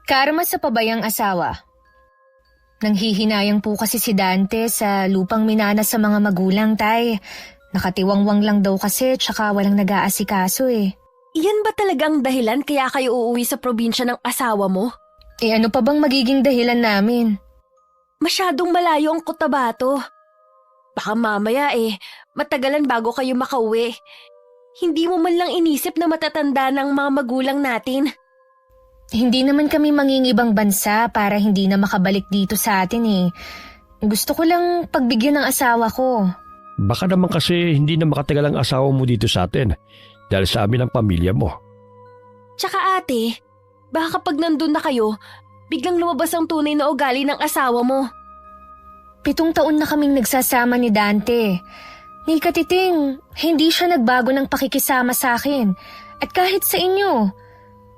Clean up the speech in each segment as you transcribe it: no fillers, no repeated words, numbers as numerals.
Karma sa pabayang asawa. Nanghihinayang po kasi si Dante sa lupang minana sa mga magulang, tay. Nakatiwangwang lang daw kasi tsaka walang nag-aasikaso eh. Iyan ba talagang dahilan kaya kayo uuwi sa probinsya ng asawa mo? Ano pa bang magiging dahilan namin? Masyadong malayo ang Cotabato. Baka mamaya matagalan bago kayo makauwi. Hindi mo man lang inisip na matatanda ng mga magulang natin. Hindi naman kami mangingibang bansa para hindi na makabalik dito sa atin eh. Gusto ko lang pagbigyan ng asawa ko. Baka naman kasi hindi na makatagal ang asawa mo dito sa atin dahil sa amin ang pamilya mo. Tsaka ate, baka kapag nandun na kayo, biglang lumabas ang tunay na ugali ng asawa mo. 7 taon na kaming nagsasama ni Dante. Ni Katiting, hindi siya nagbago ng pakikisama sa akin. At kahit sa inyo,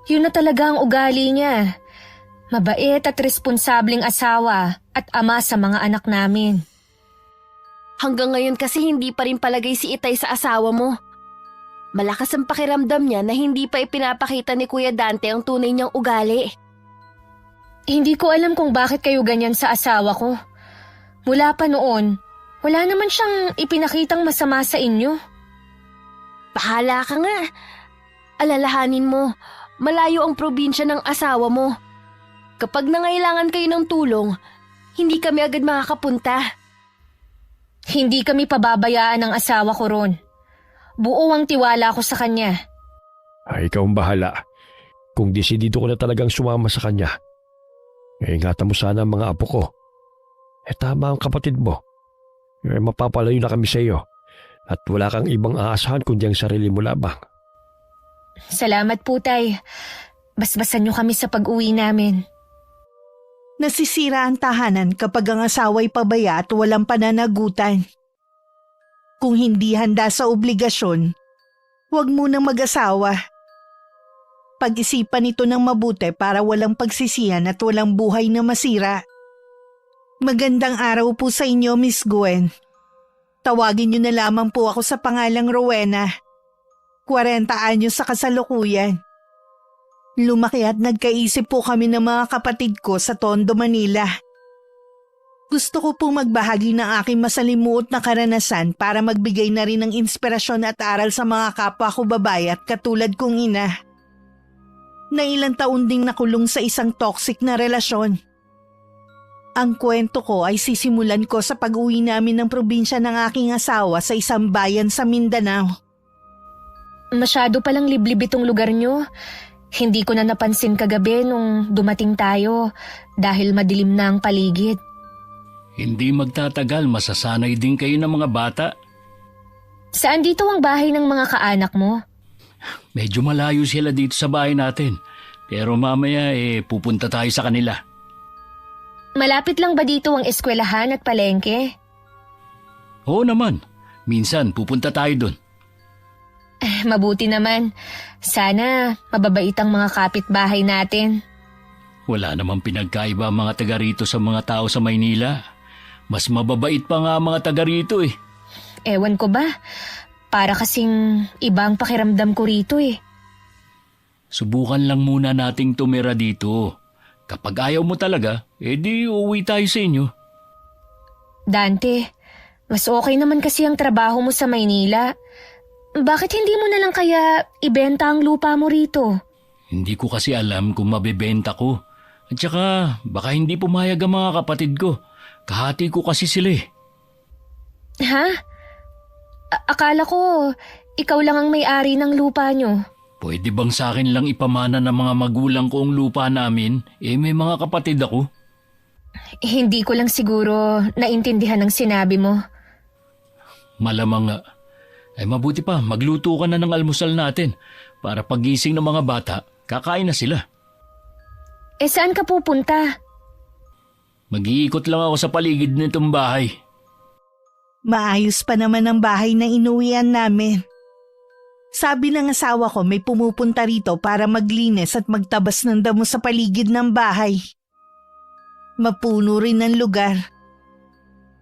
yun na talaga ang ugali niya. Mabait at responsableng asawa at ama sa mga anak namin. Hanggang ngayon kasi hindi pa rin palagay si Itay sa asawa mo. Malakas ang pakiramdam niya na hindi pa ipinapakita ni Kuya Dante ang tunay niyang ugali. Hindi ko alam kung bakit kayo ganyan sa asawa ko. Mula pa noon, wala naman siyang ipinakitang masama sa inyo. Bahala ka nga. Alalahanin mo, malayo ang probinsya ng asawa mo. Kapag nangailangan kayo ng tulong, hindi kami agad makakapunta. Hindi kami pababayaan ng asawa ko ron. Buo ang tiwala ko sa kanya. Ay, ikaw ang bahala. Kung desidido ko na talagang sumama sa kanya, ingatan mo sana ang mga apo ko. Tama ang kapatid mo. Mapapalayo na kami sa iyo at wala kang ibang aasahan kundi ang sarili mo lamang. Salamat po, tay. Basbasan niyo kami sa pag-uwi namin. Nasisira ang tahanan kapag ang asawa'y pabaya at walang pananagutan. Kung hindi handa sa obligasyon, huwag munang mag-asawa. Pag-isipan ito ng mabuti para walang pagsisihan at walang buhay na masira. Magandang araw po sa inyo, Miss Gwen. Tawagin niyo na lamang po ako sa pangalang Rowena. 40 anyos sa kasalukuyan. Lumaki at nagkaisip po kami ng mga kapatid ko sa Tondo, Manila. Gusto ko po magbahagi ng aking masalimuot na karanasan para magbigay na rin ng inspirasyon at aral sa mga kapwa ko babae at katulad kong ina. Na ilang taon ding nakulong sa isang toxic na relasyon. Ang kwento ko ay sisimulan ko sa pag-uwi namin ng probinsya ng aking asawa sa isang bayan sa Mindanao. Masyado palang liblib itong lugar niyo. Hindi ko na napansin kagabi nung dumating tayo dahil madilim na ang paligid. Hindi magtatagal, masasanay din kayo ng mga bata. Saan dito ang bahay ng mga kaanak mo? Medyo malayo sila dito sa bahay natin. Pero mamaya pupunta tayo sa kanila. Malapit lang ba dito ang eskwelahan at palengke? Oo naman, minsan pupunta tayo dun. Mabuti naman. Sana mababait ang mga kapitbahay natin. Wala namang pinagkaiba ang mga taga rito sa mga tao sa Maynila. Mas mababait pa nga ang mga taga rito eh. Ewan ko ba? Para kasing ibang pakiramdam ko rito eh. Subukan lang muna nating tumira dito. Kapag ayaw mo talaga, di uuwi tayo sa inyo. Dante, mas okay naman kasi ang trabaho mo sa Maynila. Bakit hindi mo na lang kaya ibenta ang lupa mo rito? Hindi ko kasi alam kung mabebenta ko. At saka baka hindi pumayag ang mga kapatid ko. Kahati ko kasi sila eh. Ha? Akala ko ikaw lang ang may-ari ng lupa nyo. Pwede bang sa akin lang ipamana ng mga magulang ko ang lupa namin? May mga kapatid ako. Hindi ko lang siguro naintindihan ang sinabi mo. Malamang nga. Mabuti pa, magluto ka na ng almusal natin para pagising ng mga bata, kakain na sila. Saan ka pupunta? Mag-iikot lang ako sa paligid nitong bahay. Maayos pa naman ang bahay na inuwian namin. Sabi ng asawa ko may pumupunta rito para maglinis at magtabas ng damo sa paligid ng bahay. Mapuno rin ang lugar.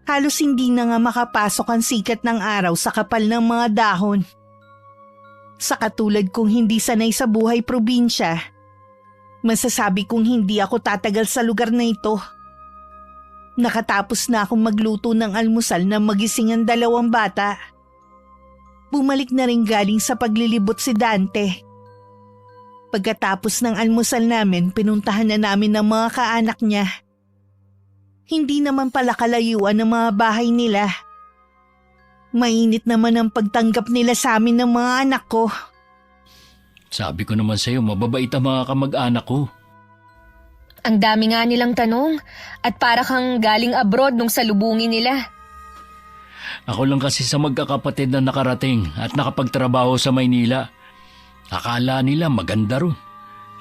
Halos hindi na nga makapasok ang sikat ng araw sa kapal ng mga dahon. Sa katulad kong hindi sanay sa buhay probinsya, Masasabi kong hindi ako tatagal sa lugar na ito. Nakatapos na akong magluto ng almusal na magising ang 2 bata. Bumalik na rin galing sa paglilibot si Dante. Pagkatapos ng almusal namin, pinuntahan na namin ang mga kaanak niya. Hindi naman pala kalayuan ang mga bahay nila. Mainit naman ang pagtanggap nila sa amin ng mga anak ko. Sabi ko naman sa'yo, mababait ang mga kamag-anak ko. Ang dami nga nilang tanong at para kang galing abroad nung salubungin nila. Ako lang kasi sa magkakapatid na nakarating at nakapagtrabaho sa Maynila. Akala nila maganda ron.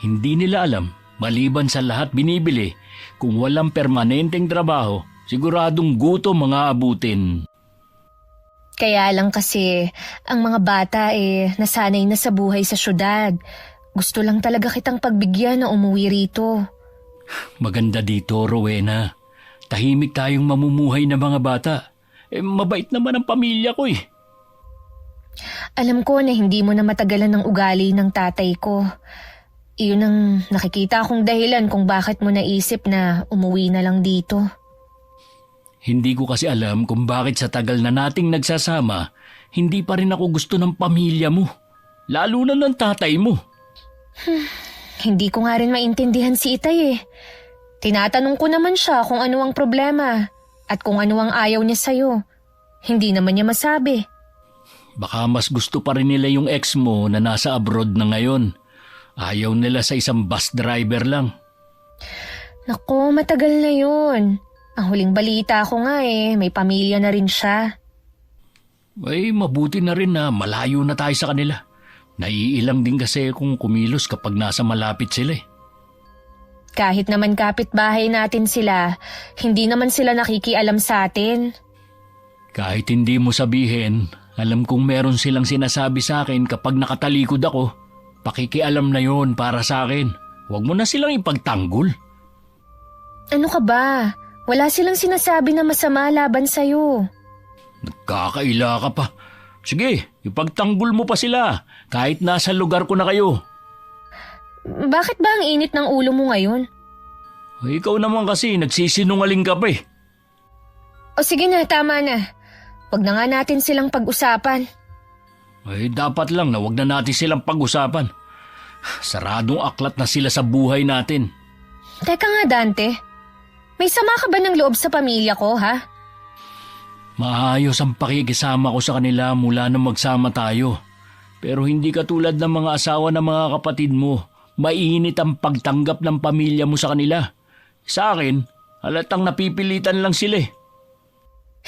Hindi nila alam, maliban sa lahat binibili, kung walang permanenteng trabaho, siguradong gutom mga abutin. Kaya lang kasi ang mga bata nasanay na sa buhay sa syudad. Gusto lang talaga kitang pagbigyan na umuwi rito. Maganda dito, Rowena. Tahimik tayong mamumuhay na mga bata. Mabait naman ang pamilya ko eh. Alam ko na hindi mo na matagalan ng ugali ng tatay ko. Iyon ang nakikita kong dahilan kung bakit mo naisip na umuwi na lang dito. Hindi ko kasi alam kung bakit sa tagal na nating nagsasama, hindi pa rin ako gusto ng pamilya mo. Lalo na ng tatay mo. Hindi ko nga rin maintindihan si Itay eh. Tinatanong ko naman siya kung ano ang problema at kung ano ang ayaw niya sa'yo. Hindi naman niya masabi. Baka mas gusto pa rin nila yung ex mo na nasa abroad na ngayon. Ayaw nila sa isang bus driver lang. Naku, matagal na yun. Ang huling balita ko nga may pamilya na rin siya. Ay, mabuti na rin na malayo na tayo sa kanila. Naiilang din kasi kung kumilos kapag nasa malapit sila eh. Kahit naman kapitbahay natin sila, hindi naman sila nakikialam sa atin. Kahit hindi mo sabihin, alam kong meron silang sinasabi sa akin kapag nakatalikod ako. Pakikialam na yon para sa akin. Huwag mo na silang ipagtanggol. Ano ka ba? Wala silang sinasabi na masama laban sa'yo. Nagkakaila ka pa. Sige, ipagtanggol mo pa sila kahit nasa lugar ko na kayo. Bakit ba ang init ng ulo mo ngayon? Ikaw naman kasi nagsisinungaling ka pa eh. O sige na, tama na. Huwag na nga natin silang pag-usapan. Ay, dapat lang na wag na natin silang pag-usapan. Saradong aklat na sila sa buhay natin. Teka nga, Dante. May sama ka ba ng loob sa pamilya ko, ha? Maayos ang pakikisama ko sa kanila mula nang magsama tayo. Pero hindi katulad ng mga asawa ng mga kapatid mo. Mainit ang pagtanggap ng pamilya mo sa kanila. Sa akin, halatang napipilitan lang sila eh.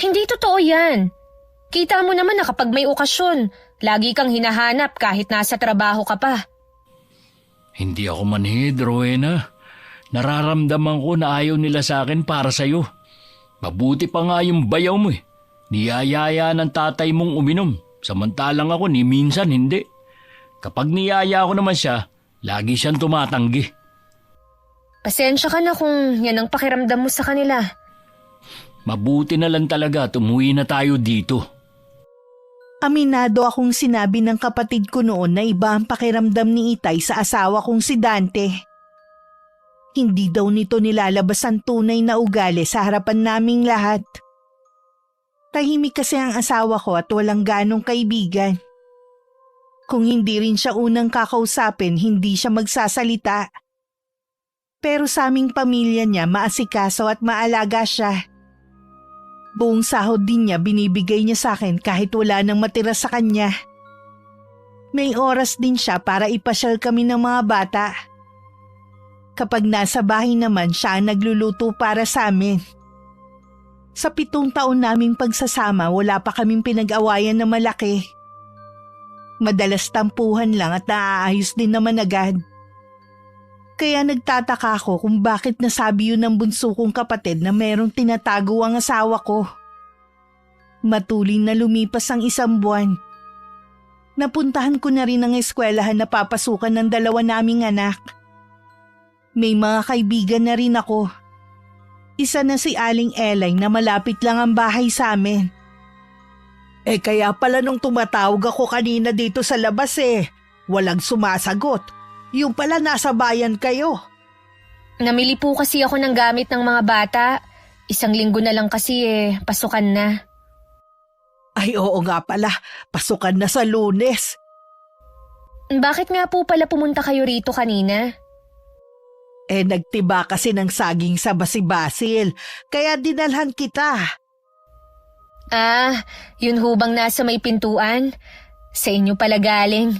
Hindi totoo yan. Kita mo naman na kapag may okasyon, lagi kang hinahanap kahit nasa trabaho ka pa. Hindi ako manhid, Rowena. Nararamdaman ko na ayaw nila sa akin para sa'yo. Mabuti pa nga yung bayaw mo eh. Niyayaya ng tatay mong uminom, samantalang ako ni minsan hindi. Kapag niyaya ko naman siya, lagi siyang tumatanggi. Pasensya ka na kung yan ang pakiramdam mo sa kanila. Mabuti na lang talaga at umuwi na tayo dito. Aminado akong sinabi ng kapatid ko noon na iba ang pakiramdam ni Itay sa asawa kong si Dante. Hindi daw nito nilalabas ang tunay na ugali sa harapan naming lahat. Tahimik kasi ang asawa ko at walang ganong kaibigan. Kung hindi rin siya unang kakausapin, hindi siya magsasalita. Pero sa aming pamilya niya, maasikaso at maalaga siya. Buong sahod din niya binibigay niya sa akin kahit wala nang matira sa kanya. May oras din siya para ipasyal kami ng mga bata. Kapag nasa bahay naman siya ang nagluluto para sa amin. Sa 7 taon naming pagsasama, wala pa kaming pinag-awayan na malaki. Madalas tampuhan lang at naaayos din naman agad. Kaya nagtataka ako kung bakit nasabi yun ng bunso kong kapatid na merong tinatago ang asawa ko. Matuloy na lumipas ang 1 buwan. Napuntahan ko na rin ang eskwelahan na papasukan ng 2 naming anak. May mga kaibigan na rin ako. Isa na si Aling Elay na malapit lang ang bahay sa amin. Kaya pala nung tumatawag ako kanina dito sa labas walang sumasagot. Yung pala nasa bayan kayo. Namili po kasi ako ng gamit ng mga bata. 1 linggo na lang kasi pasukan na. Ay oo nga pala, pasukan na sa Lunes. Bakit nga po pala pumunta kayo rito kanina? Nagtiba kasi ng saging sa basi-basil, kaya dinalhan kita. Ah, yun hubang nasa may pintuan? Sa inyo pala galing.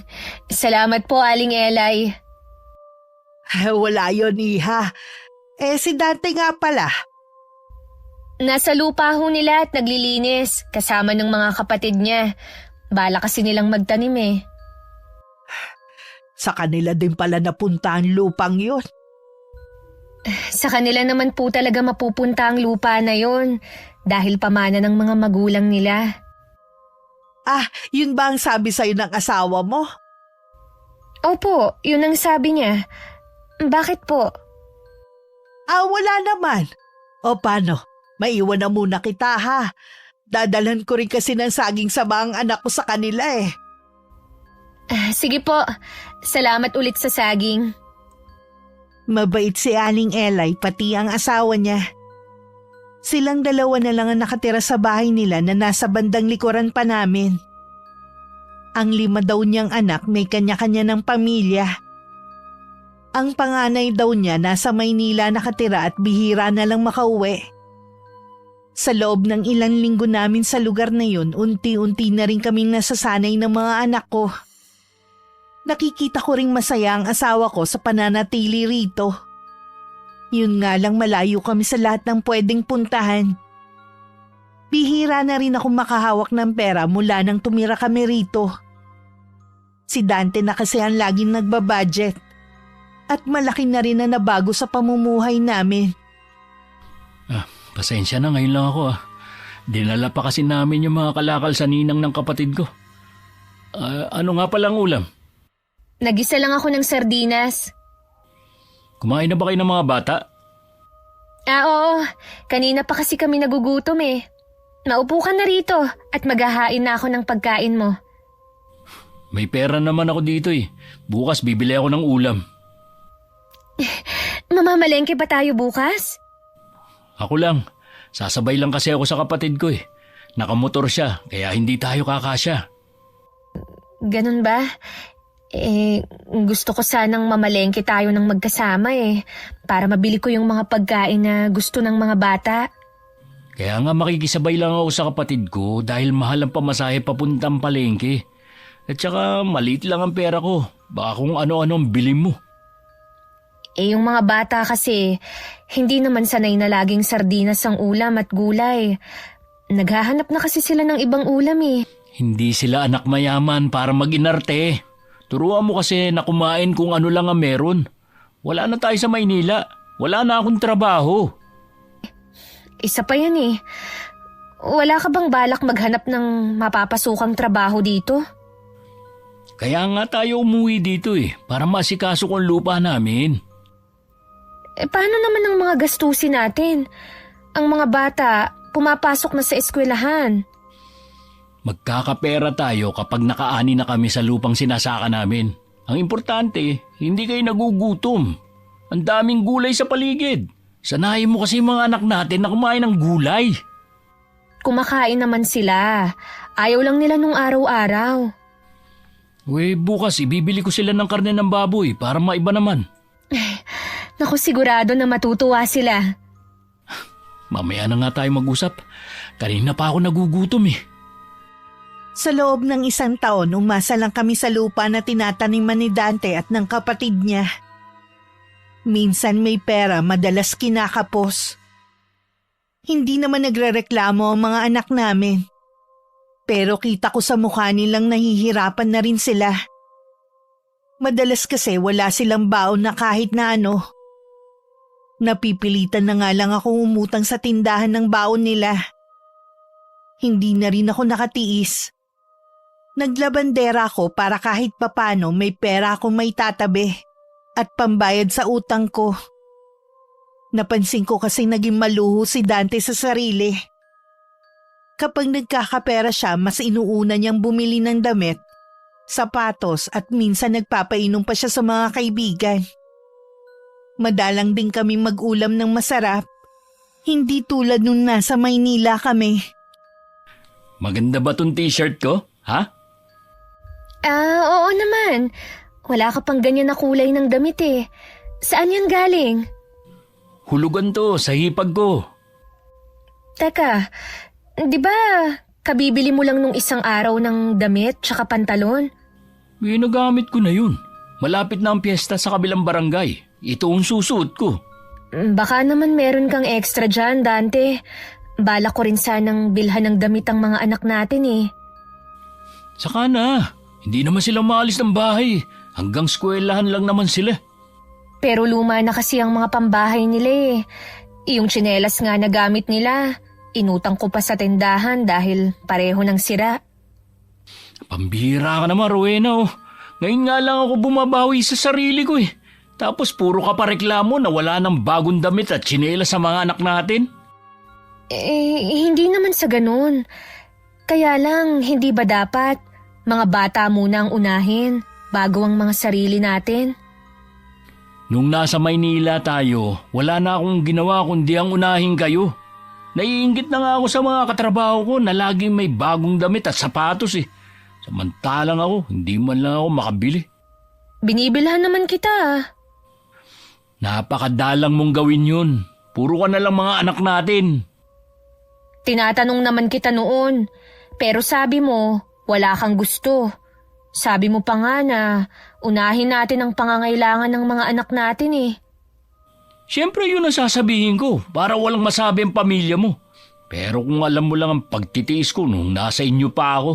Salamat po, Aling Elay. Wala yon, iha. Si Dante nga pala. Nasa lupa ho nila at naglilinis, kasama ng mga kapatid niya. Bala kasi nilang magtanim. Sa kanila din pala napunta ang lupang yun. Sa kanila naman po talaga mapupunta ang lupa na yon dahil pamana ng mga magulang nila. Yun ba ang sabi sa'yo ng asawa mo? Opo, yun ang sabi niya. Bakit po? Wala naman. O paano? Maiwan na muna kita ha. Dadalhan ko rin kasi ng saging sa mga anak ko sa kanila Sige po, salamat ulit sa saging. Mabait si Aling Elay pati ang asawa niya. Silang dalawa na lang ang nakatira sa bahay nila na nasa bandang likuran pa namin. Ang 5 daw niyang anak may kanya-kanya ng pamilya. Ang panganay daw niya nasa Maynila nakatira at bihira na lang makauwi. Sa loob ng ilang linggo namin sa lugar na yun, unti-unti na rin kaming nasasanay ng mga anak ko. Nakikita ko ring masaya ang asawa ko sa pananatili rito. Yun nga lang malayo kami sa lahat ng pwedeng puntahan. Bihira na rin ako makahawak ng pera mula nang tumira kami rito. Si Dante na kasi ang laging nagbabudget. At malaki na rin na nabago sa pamumuhay namin. Pasensya na, ngayon lang ako. Dinala pa kasi namin yung mga kalakal sa ninang ng kapatid ko. Ano nga palang ulam? Nagisa lang ako ng sardinas. Kumain na ba kayo ng mga bata? Oo. Kanina pa kasi kami nagugutom. Maupo ka na rito at maghahain na ako ng pagkain mo. May pera naman ako dito Bukas bibili ako ng ulam. Mamamalengke ba tayo bukas? Ako lang. Sasabay lang kasi ako sa kapatid ko Nakamotor siya, kaya hindi tayo kakasya. Ganun ba? Gusto ko sanang mamalengke tayo ng magkasama para mabili ko yung mga pagkain na gusto ng mga bata. Kaya nga makikisabay lang ako sa kapatid ko dahil mahal ang pamasahe papuntang palengke. At saka maliit lang ang pera ko. Baka kung ano-ano ang bili mo. Yung mga bata kasi, hindi naman sanay na laging sardinas ang ulam at gulay. Naghahanap na kasi sila ng ibang ulam Hindi sila anak mayaman para mag-inarte. Turuan mo kasi na kumain kung ano lang ang meron. Wala na tayo sa Maynila. Wala na akong trabaho. Isa pa yan Wala ka bang balak maghanap ng mapapasukang trabaho dito? Kaya nga tayo umuwi dito para masikaso ko ang lupa namin. Paano naman ang mga gastusin natin? Ang mga bata, pumapasok na sa eskwelahan. Magkakapera tayo kapag nakaani na kami sa lupang sinasaka namin. Ang importante, hindi kayo nagugutom. Ang daming gulay sa paligid. Sanayin mo kasi mga anak natin na kumain ng gulay. Kumakain naman sila. Ayaw lang nila nung araw-araw. Bukas ibibili ko sila ng karne ng baboy para maiba naman. Naku, sigurado na matutuwa sila. Mamaya na nga tayo mag-usap. Kanina pa ako nagugutom Sa loob ng 1 taon, umasa lang kami sa lupa na tinataniman ni Dante at ng kapatid niya. Minsan may pera, madalas kinakapos. Hindi naman nagrereklamo ang mga anak namin. Pero kita ko sa mukha nilang nahihirapan na rin sila. Madalas kasi wala silang baon na kahit na ano. Napipilitan na nga lang akong umutang sa tindahan ng baon nila. Hindi na rin ako nakatiis. Naglabandera ako para kahit papano may pera akong may tatabi at pambayad sa utang ko. Napansin ko kasi naging maluho si Dante sa sarili. Kapag nagkakapera siya, mas inuuna niyang bumili ng damit sapatos at minsan nagpapainom pa siya sa mga kaibigan. Madalang din kami mag-ulam ng masarap. Hindi tulad nung nasa Maynila kami. Maganda ba tong t-shirt ko? Ha? Oo naman. Wala ka pang ganyan na kulay ng damit eh. Saan yan galing? Hulugan to sa hipag ko. Teka, di ba kabibili mo lang nung isang araw ng damit tsaka pantalon? Ginagamit ko na yun. Malapit na ang piyesta sa kabilang barangay. Ito ang susuot ko. Baka naman meron kang extra dyan, Dante. Balak ko rin sanang bilhan ng damit ang mga anak natin eh. Saka na. Hindi naman sila maalis ng bahay. Hanggang eskwelahan lang naman sila. Pero luma na kasi ang mga pambahay nila eh. Yung tsinelas nga na gamit nila, inutang ko pa sa tindahan dahil pareho ng sira. Pambihira ka naman, Rowena. Oh. Ngayon nga lang ako bumabawi sa sarili ko eh. Tapos puro ka pa reklamo na wala ng bagong damit at tsinelas sa mga anak natin. Hindi naman sa ganun. Kaya lang, hindi ba dapat mga bata muna ang unahin bago ang mga sarili natin? Nung nasa Maynila tayo, wala na akong ginawa kundi ang unahin kayo. Naiinggit na nga ako sa mga katrabaho ko na laging may bagong damit at sapatos eh. Samantalang ako, hindi man lang ako makabili. Binibilhan naman kita ah. Napakadalang mong gawin yun. Puro ka na lang mga anak natin. Tinatanong naman kita noon, pero sabi mo, wala kang gusto. Sabi mo pa nga na unahin natin ang pangangailangan ng mga anak natin eh. Siyempre yun ang sasabihin ko para walang masabi ang pamilya mo. Pero kung alam mo lang ang pagtitiis ko nung nasa inyo pa ako.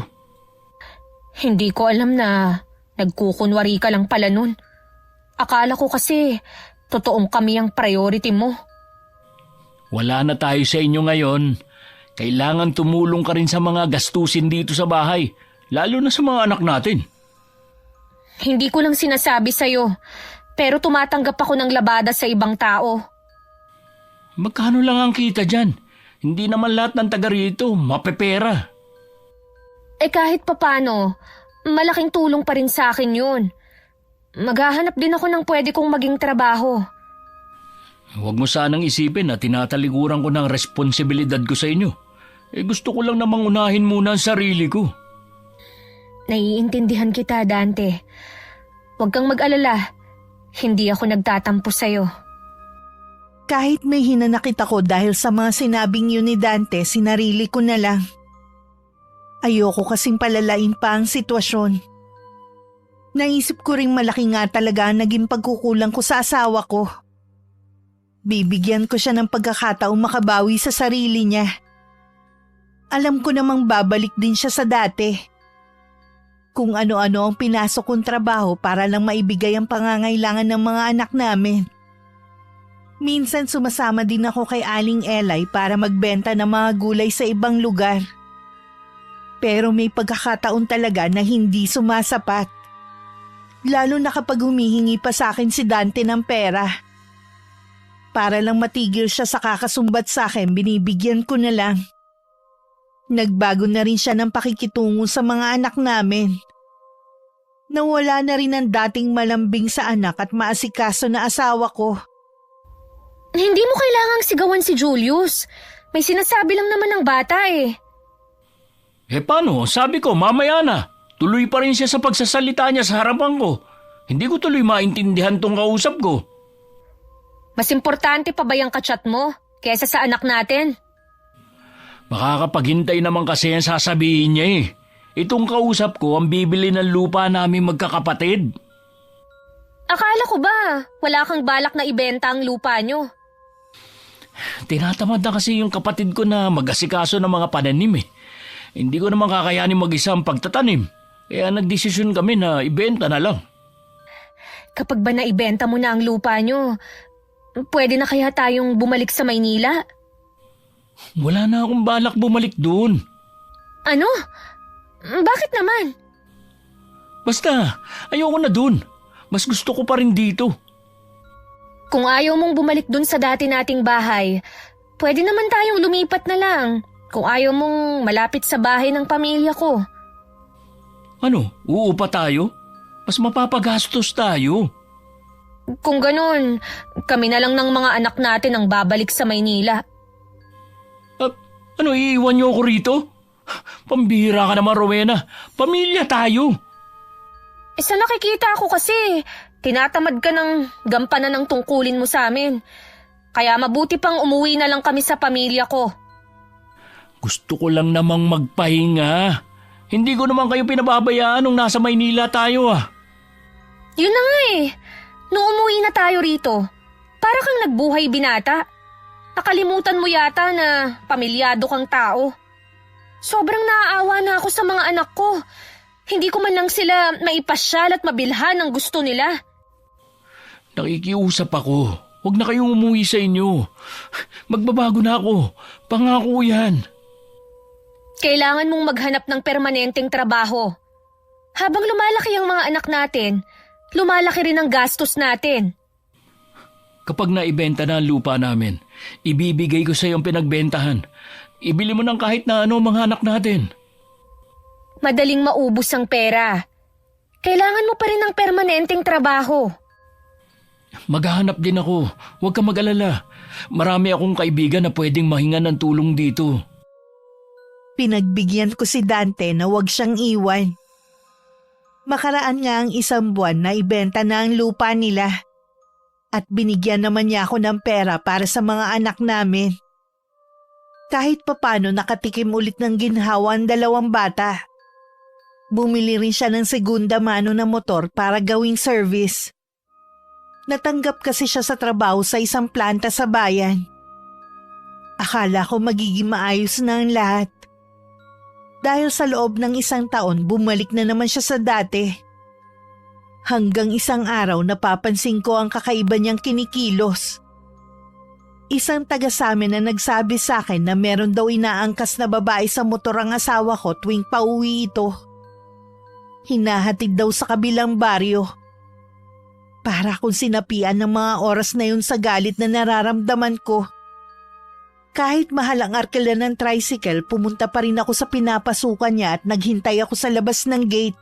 Hindi ko alam na nagkukunwari ka lang pala nun. Akala ko kasi totoong kami ang priority mo. Wala na tayo sa inyo ngayon. Kailangan tumulong ka rin sa mga gastusin dito sa bahay, lalo na sa mga anak natin. Hindi ko lang sinasabi sa'yo, pero tumatanggap ako ng labada sa ibang tao. Magkano lang ang kita dyan? Hindi naman lahat ng taga rito mapepera. Kahit papano, malaking tulong pa rin sa akin yun. Maghahanap din ako ng pwede kong maging trabaho. Huwag mo sanang isipin na tinatalikuran ko ng responsibilidad ko sa inyo. Gusto ko lang namang unahin muna ang sarili ko. Naiintindihan kita, Dante. Huwag kang mag-alala. Hindi ako nagtatampo sa'yo. Kahit may hinanakit ako dahil sa mga sinabing yun ni Dante, sinarili ko na lang. Ayoko kasing palalain pa ang sitwasyon. Naisip ko ring malaki nga talaga ang naging pagkukulang ko sa asawa ko. Bibigyan ko siya ng pagkakataong makabawi sa sarili niya. Alam ko namang babalik din siya sa dati. Kung ano-ano ang pinasok kong trabaho para lang maibigay ang pangangailangan ng mga anak namin. Minsan sumasama din ako kay Aling Elay para magbenta ng mga gulay sa ibang lugar. Pero may pagkakataon talaga na hindi sumasapat. Lalo na kapag humihingi pa sa akin si Dante ng pera. Para lang matigil siya sa kakasumbat sa akin, binibigyan ko na lang. Nagbago na rin siya ng pakikitungo sa mga anak namin. Nawala na rin ang dating malambing sa anak at maasikaso na asawa ko. Hindi mo kailangang sigawan si Julius. May sinasabi lang naman ng bata eh. Paano? Sabi ko, mamaya na. Tuloy pa rin siya sa pagsasalita niya sa harapan ko. Hindi ko tuloy maintindihan tong kausap ko. Mas importante pa ba yung kachat mo kesa sa anak natin? Makakapaghintay naman kasi ang sasabihin niya eh. Itong kausap ko ang bibili ng lupa namin magkakapatid. Akala ko ba wala kang balak na ibenta ang lupa nyo? Tinatamad na kasi yung kapatid ko na mag-asikaso ng mga pananim eh. Hindi ko naman kakayanin mag-isa ang pagtatanim. Kaya nagdesisyon kami na ibenta na lang. Kapag ba naibenta mo na ang lupa nyo, pwede na kaya tayong bumalik sa Maynila? Wala na akong balak bumalik doon. Ano? Bakit naman? Basta, ayoko na doon. Mas gusto ko pa rin dito. Kung ayaw mong bumalik dun sa dati nating bahay, pwede naman tayong lumipat na lang. Kung ayaw mong malapit sa bahay ng pamilya ko. Ano, uupa tayo? Mas mapapagastos tayo. Kung ganun, kami na lang ng mga anak natin ang babalik sa Maynila. Ano, iiwan niyo ako rito? Pambihira ka naman, Rowena. Pamilya tayo. Sa nakikita ko kasi, tinatamad ka ng gampanan ng tungkulin mo sa amin. Kaya mabuti pang umuwi na lang kami sa pamilya ko. Gusto ko lang namang magpahinga. Hindi ko naman kayo pinababayaan nung nasa Maynila tayo Yun na nga eh. Nung umuwi na tayo rito, para kang nagbuhay binata. Nakalimutan mo yata na pamilyado kang tao. Sobrang naaawa na ako sa mga anak ko. Hindi ko man lang sila maipasyal at mabilhan ng gusto nila. Nakikiusap ako. Huwag na kayong umuwi sa inyo. Magbabago na ako. Pangako yan. Kailangan mong maghanap ng permanenteng trabaho. Habang lumalaki ang mga anak natin, lumalaki rin ang gastos natin. Kapag naibenta na ang lupa namin, ibibigay ko sa iyo ang pinagbentahan. Ibili mo ng kahit na ano mga anak natin. Madaling maubos ang pera. Kailangan mo pa rin ng permanenteng trabaho. Maghahanap din ako. Huwag ka mag-alala. Marami akong kaibigan na pwedeng mahinga ng tulong dito. Pinagbigyan ko si Dante na huwag siyang iwan. Makaraan nga ang 1 buwan na ibenta na ang lupa nila. At binigyan naman niya ako ng pera para sa mga anak namin. Kahit papano nakatikim ulit ng ginhawa ang 2 bata. Bumili rin siya ng segunda mano na motor para gawing service. Natanggap kasi siya sa trabaho sa isang planta sa bayan. Akala ko magiging maayos na ang lahat. Dahil sa loob ng 1 taon, bumalik na naman siya sa dati. Hanggang isang araw napapansin ko ang kakaiba niyang kinikilos. Isang taga sa amin na nagsabi sa akin na meron daw inaangkas na babae sa motor ang asawa ko tuwing pauwi ito. Hinahatid daw sa kabilang baryo. Para akong sinapian ng mga oras na yun sa galit na nararamdaman ko. Kahit mahal ang arkela ng tricycle, pumunta pa rin ako sa pinapasukan niya at naghintay ako sa labas ng gate.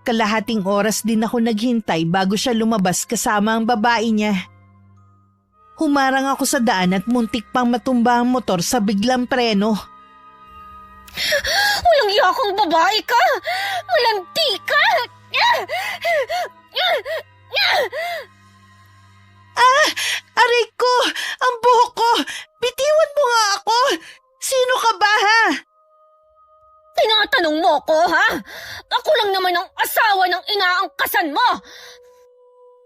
Kalahating oras din ako naghintay bago siya lumabas kasama ang babae niya. Humarang ako sa daan at muntik pang matumba ang motor sa biglang preno. Walang iya kang babae ka! Malanti ka! Aray ko! Ang buhok ko! Bitiwan mo nga ako! Sino ka ba ha? Tinatanong mo ko, ha? Ako lang naman ang asawa ng inaangkasan mo!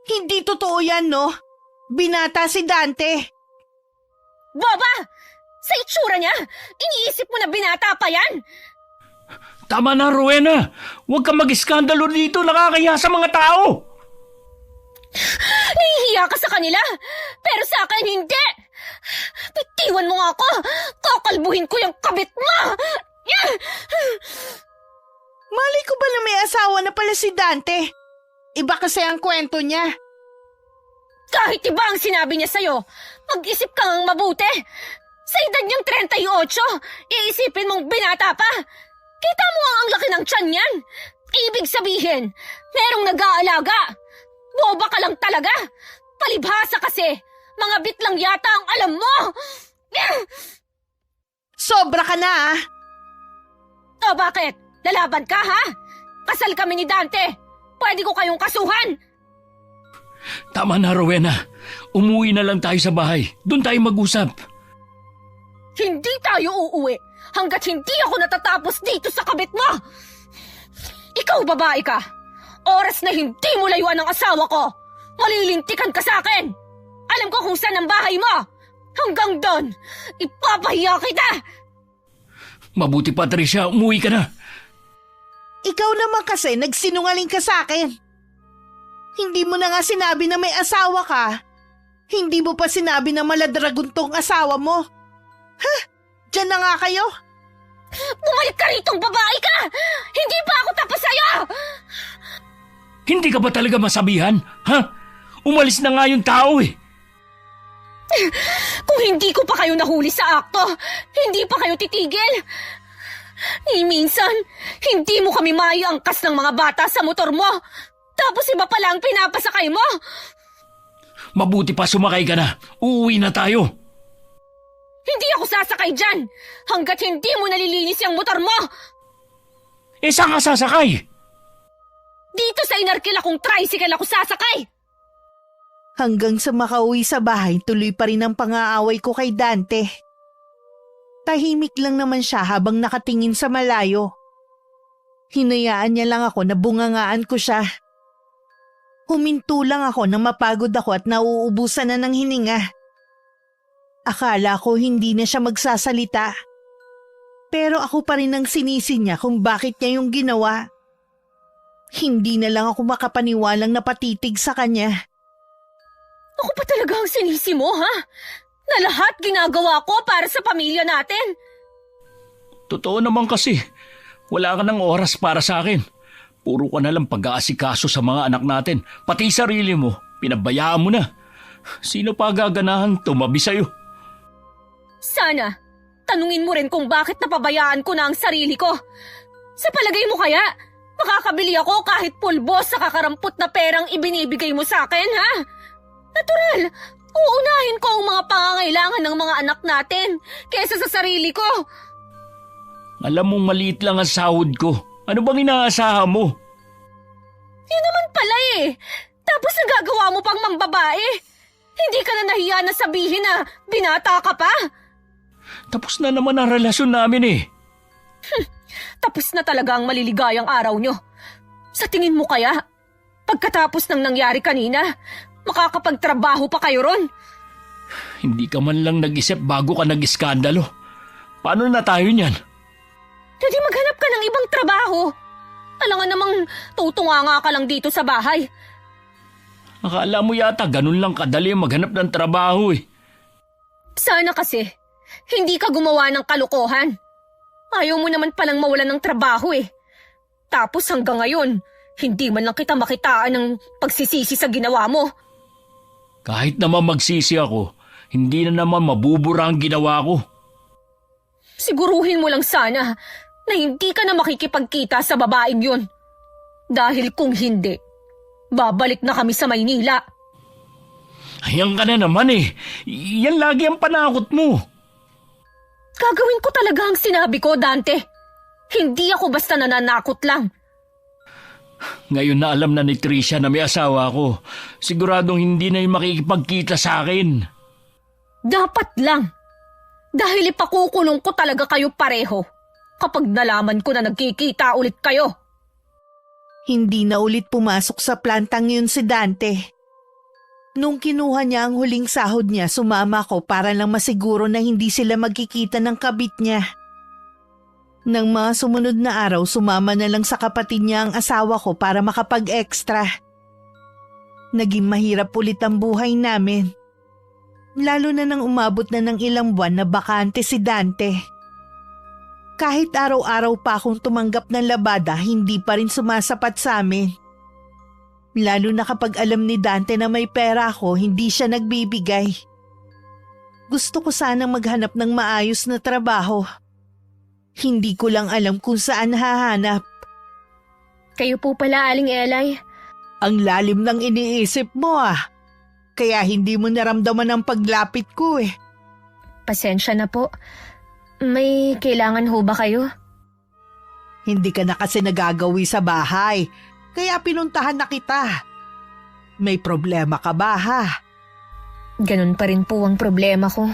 Hindi totoo yan, no? Binata si Dante. Boba! Sa itsura niya, iniisip mo na binata pa yan? Tama na, Rowena. Huwag kang mag-iskandalo dito. Nakakahiya sa mga tao. Nahihiya ka sa kanila, pero sa akin hindi! Bitiwan mo nga ako! Kakalbuhin ko yung kabit mo! Malay ko ba na may asawa na pala si Dante? Iba kasi ang kwento niya. Kahit iba ang sinabi niya sa'yo, mag-isip ka ngang mabuti. Sa edad niyang 38, iisipin mong binata pa. Kita mo ang laki ng tiyan niyan. Ibig sabihin, merong nag-aalaga. Boba ka lang talaga. Palibhasa kasi, mga bit lang yata ang alam mo. Sobra ka na ah. O bakit? Lalaban ka ha? Kasal kami ni Dante. Pwede ko kayong kasuhan. Tama na, Rowena. Umuwi na lang tayo sa bahay. Doon tayo mag-usap. Hindi tayo uuwi hanggat hindi ako natatapos dito sa kabit mo. Ikaw babae ka. Oras na hindi mo layuan ang asawa ko. Malilintikan ka sa akin. Alam ko kung saan ang bahay mo. Hanggang doon, ipapahiya kita. Mabuti pa, Tricia. Umuwi ka na. Ikaw naman kasi nagsinungaling ka sa akin. Hindi mo na nga sinabi na may asawa ka. Hindi mo pa sinabi na maladraguntong asawa mo. Ha? Diyan na nga kayo. Bumalik ka ritong babae ka. Hindi pa ako tapos sa'yo. Hindi ka ba talaga masabihan? Ha? Umalis na nga yung tao eh. Kung hindi ko pa kayo nahuli sa akto, hindi pa kayo titigil. Minsan, hindi mo kami maiangkas ng mga bata sa motor mo. Tapos iba pala ang pinapasakay mo. Mabuti pa sumakay ka na. Uuwi na tayo. Hindi ako sasakay dyan hanggat hindi mo nalilinis yung motor mo. Saan ka sasakay? Dito sa inarkila kong tricycle ako sasakay. Hanggang sa makauwi sa bahay, tuloy pa rin ang pang-aaway ko kay Dante. Tahimik lang naman siya habang nakatingin sa malayo. Hinayaan niya lang ako na bungangaan ko siya. Huminto lang ako nang mapagod ako at nauubusan na ng hininga. Akala ko hindi na siya magsasalita. Pero ako pa rin ang sinisi niya kung bakit niya yung ginawa. Hindi na lang ako makapaniwalang napatitig sa kanya. Ako pa talaga ang sinisi mo, ha? Na lahat ginagawa ko para sa pamilya natin. Totoo naman kasi. Wala ka ng oras para sa akin. Puro ka na lang pag-aasikaso sa mga anak natin. Pati sarili mo, pinabayaan mo na. Sino pa gaganahan tumabi sa'yo? Sana, tanungin mo rin kung bakit napabayaan ko na ang sarili ko. Sa palagay mo kaya, makakabili ako kahit pulbos sa kakarampot na perang ibinibigay mo sa akin, ha? Natural, uunahin ko ang mga pangangailangan ng mga anak natin kaysa sa sarili ko. Alam mong maliit lang ang sahod ko. Ano bang inaasahan mo? Yun naman pala eh. Tapos nagagawa mo pang mambabae. Hindi ka na nahiya na sabihin na binata ka pa. Tapos na naman ang relasyon namin eh. Tapos na talaga ang maliligayang araw nyo. Sa tingin mo kaya, pagkatapos ng nangyari kanina, makakapagtrabaho pa kayo ron? Hindi ka man lang nag-isip bago ka nag-iskandalo. Paano na tayo niyan? Hindi maghanap ka ng ibang trabaho. Alam nga namang tutunganga ka lang dito sa bahay. Akala mo yata ganun lang kadali maghanap ng trabaho eh. Sana kasi, hindi ka gumawa ng kalokohan. Ayaw mo naman palang mawalan ng trabaho eh. Tapos hanggang ngayon, hindi man lang kita makitaan ng pagsisisi sa ginawa mo. Kahit naman magsisi ako, hindi na naman mabubura ang ginawa ko. Siguruhin mo lang sana na hindi ka na makikipagkita sa babaeng yun. Dahil kung hindi, babalik na kami sa Maynila. Ayan ka na naman eh. Yan lagi ang panakot mo. Gagawin ko talaga ang sinabi ko, Dante. Hindi ako basta nananakot lang. Ngayon na alam na ni Tricia na may asawa ko, siguradong hindi na yung makikipagkita sa akin. Dapat lang. Dahil ipakukulong ko talaga kayo pareho kapag nalaman ko na nagkikita ulit kayo. Hindi na ulit pumasok sa plantang yun si Dante. Nung kinuha niya ang huling sahod niya, sumama ko para lang masiguro na hindi sila magkikita ng kabit niya. Nang mga sumunod na araw, sumama na lang sa kapatid niya ang asawa ko para makapag-extra. Naging mahirap ulit ang buhay namin. Lalo na nang umabot na ng ilang buwan na bakante si Dante. Kahit araw-araw pa akong tumanggap ng labada, hindi pa rin sumasapat sa amin. Lalo na kapag alam ni Dante na may pera ako, hindi siya nagbibigay. Gusto ko sanang maghanap ng maayos na trabaho. Hindi ko lang alam kung saan hahanap. Kayo po pala, Aling Elay. Ang lalim ng iniisip mo ah. Kaya hindi mo naramdaman ang paglapit ko eh. Pasensya na po. May kailangan ho ba kayo? Hindi ka na kasi nagagawi sa bahay. Kaya pinuntahan na kita. May problema ka ba ha? Ganun pa rin po ang problema ko.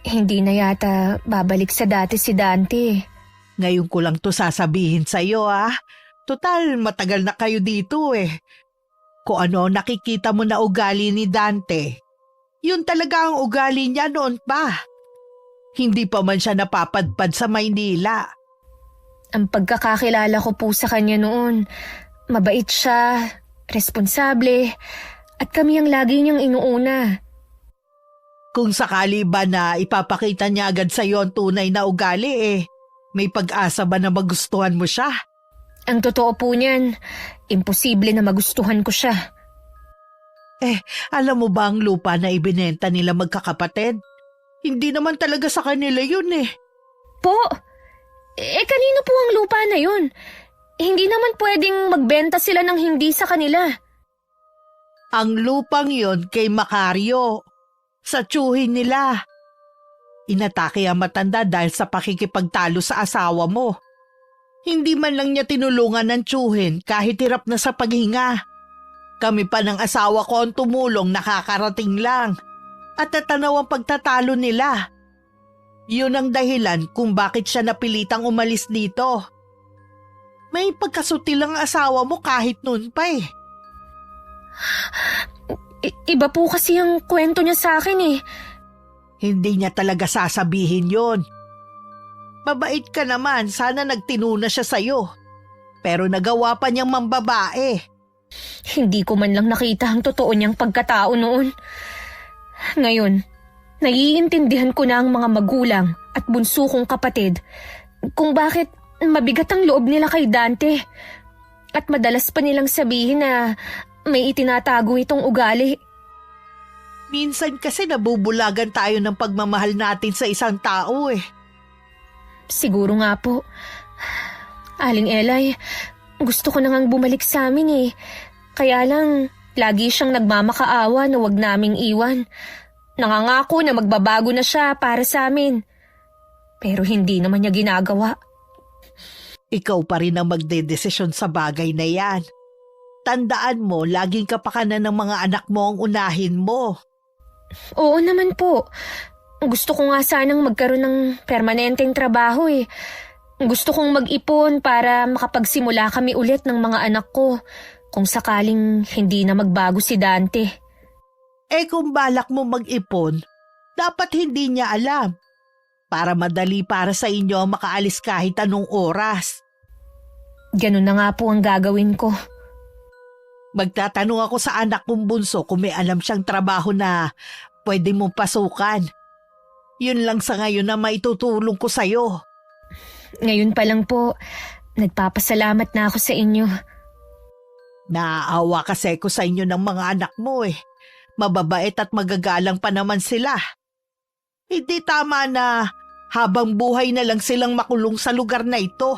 Hindi na yata babalik sa dati si Dante. Ngayon ko lang to sasabihin sa'yo ah. Total, matagal na kayo dito eh. Kung ano nakikita mo na ugali ni Dante, yun talaga ang ugali niya noon pa. Hindi pa man siya napapadpad sa Maynila. Ang pagkakakilala ko po sa kanya noon, mabait siya, responsable, at kami ang lagi niyang inuuna. Kung sakali ba na ipapakita niya agad sa'yo ang tunay na ugali may pag-asa ba na magustuhan mo siya? Ang totoo po niyan, imposible na magustuhan ko siya. Alam mo ba ang lupa na ibinenta nila magkakapatid? Hindi naman talaga sa kanila yun eh. Po, Kanino po ang lupa na yun? Hindi naman pwedeng magbenta sila ng hindi sa kanila. Ang lupang yon kay Macario. Sa tiyuhin nila. Inatake ang matanda dahil sa pakikipagtalo sa asawa mo. Hindi man lang niya tinulungan ng tiyuhin kahit hirap na sa paghinga. Kami pa ng asawa ko ang tumulong, nakakarating lang. At natanaw ang pagtatalo nila. Yun ang dahilan kung bakit siya napilitang umalis dito. May pagkasutil ang asawa mo kahit noon pa eh. Iba po kasi ang kwento niya sa akin eh. Hindi niya talaga sasabihin yon. Mabait ka naman, sana nagtinuna siya sa'yo. Pero nagawa pa niyang mambabae. Hindi ko man lang nakita ang totoo niyang pagkatao noon. Ngayon, naiintindihan ko na ang mga magulang at bunso kong kapatid kung bakit mabigat ang loob nila kay Dante. At madalas pa nilang sabihin na may itinatago itong ugali. Minsan kasi nabubulagan tayo ng pagmamahal natin sa isang tao eh. Siguro nga po. Aling Elay, gusto ko na ngang bumalik sa amin eh. Kaya lang, lagi siyang nagmamakaawa na wag naming iwan. Nangangako na magbabago na siya para sa amin. Pero hindi naman niya ginagawa. Ikaw pa rin ang magdedesisyon sa bagay na yan. Tandaan mo, laging kapakanan ng mga anak mo ang unahin mo. Oo naman po. Gusto ko nga sanang magkaroon ng permanenteng trabaho eh. Gusto kong mag-ipon para makapagsimula kami ulit ng mga anak ko kung sakaling hindi na magbago si Dante. Kung balak mo mag-ipon, dapat hindi niya alam. Para madali para sa inyo makaalis kahit anong oras. Ganun na nga po ang gagawin ko. Magtatanong ako sa anak kong bunso kung may alam siyang trabaho na pwede mong pasukan. Yun lang sa ngayon na maitutulong ko sa'yo. Ngayon pa lang po, nagpapasalamat na ako sa inyo. Naaawa kasi ko sa inyo ng mga anak mo eh. Mababait at magagalang pa naman sila. Hindi tama na habang buhay na lang silang makulong sa lugar na ito.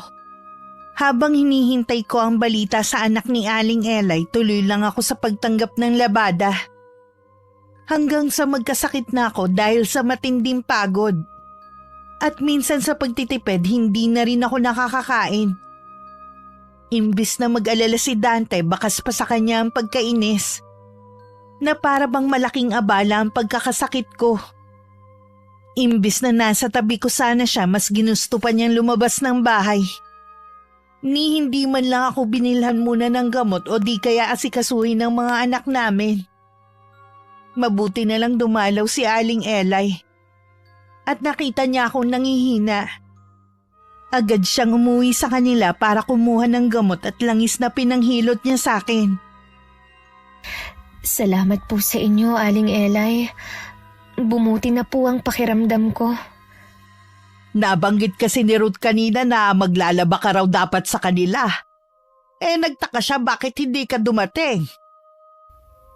Habang hinihintay ko ang balita sa anak ni Aling Elay, tuloy lang ako sa pagtanggap ng labada. Hanggang sa magkasakit na ako dahil sa matinding pagod. At minsan sa pagtitipid, hindi na rin ako nakakakain. Imbis na mag-alala si Dante, bakas pa sa kanya ang pagkainis. Na para bang malaking abala ang pagkakasakit ko. Imbis na nasa tabi ko sana siya, mas ginusto pa niyang lumabas ng bahay. Ni hindi man lang ako binilhan muna ng gamot o di kaya asikasuhin ng mga anak namin. Mabuti na lang dumalaw si Aling Elay. At nakita niya akong nangihina. Agad siyang umuwi sa kanila para kumuha ng gamot at langis na pinanghilot niya sa akin. Salamat po sa inyo, Aling Elay. Bumuti na po ang pakiramdam ko. Nabanggit kasi ni Ruth kanina na maglalaba ka raw dapat sa kanila. Nagtaka siya bakit hindi ka dumating.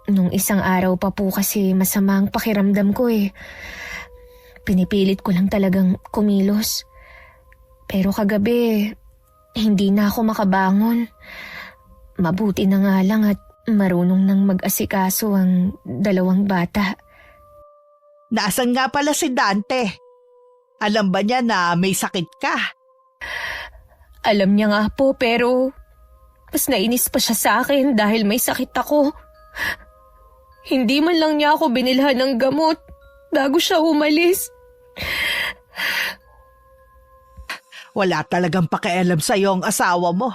Nung isang araw pa po kasi masama ang pakiramdam ko eh. Pinipilit ko lang talagang kumilos. Pero kagabi, hindi na ako makabangon. Mabuti na nga lang at marunong nang mag-asikaso ang dalawang bata. Nasaan nga pala si Dante? Alam ba niya na may sakit ka? Alam niya nga po pero mas nainis pa siya sa akin dahil may sakit ako. Hindi man lang niya ako binilhan ng gamot bago siya umalis. Wala talagang pakialam sa iyo ang asawa mo.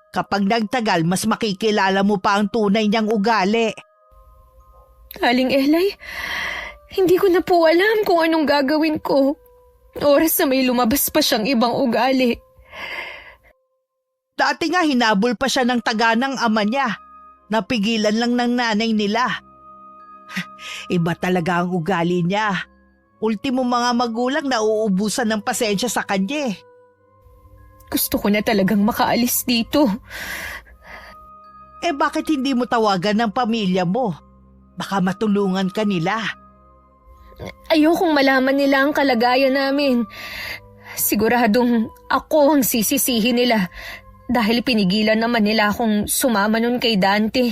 Kapag nagtagal, mas makikilala mo pa ang tunay niyang ugali. Aling Elay, hindi ko na po alam kung anong gagawin ko. Oras na may lumabas pa siyang ibang ugali. Dati nga hinabol pa siya ng taga ng ama niya. Napigilan lang ng nanay nila. Iba talaga ang ugali niya. Ultimo mga magulang na uubusan ng pasensya sa kanya. Gusto ko na talagang makaalis dito. Bakit hindi mo tawagan ng pamilya mo? Baka matulungan ka nila. Ayokong malaman nila ang kalagayan namin. Siguradong ako ang sisisihin nila dahil pinigilan naman nila akong sumama nun kay Dante.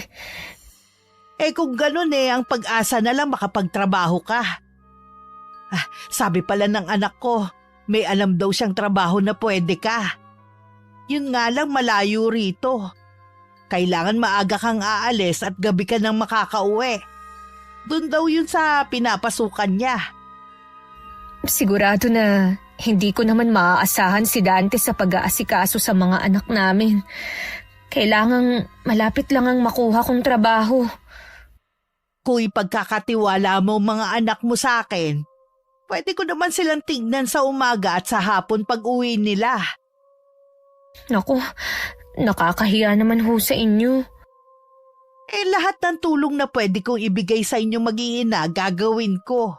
Kung ganun ang pag-asa na lang makapagtrabaho ka. Sabi pala ng anak ko, may alam daw siyang trabaho na pwede ka. Yun nga lang malayo rito. Kailangan maaga kang aalis at gabi ka nang makakauwi. Doon daw yun sa pinapasukan niya. Sigurado na hindi ko naman maaasahan si Dante sa pag-aasikaso sa mga anak namin. Kailangang malapit lang ang makuha kong trabaho. Kung ipagkakatiwala mo mga anak mo sa akin, pwede ko naman silang tignan sa umaga at sa hapon pag uwi nila. Naku, nakakahiya naman ho sa inyo. Lahat ng tulong na pwede kong ibigay sa inyo mag-iina, gagawin ko.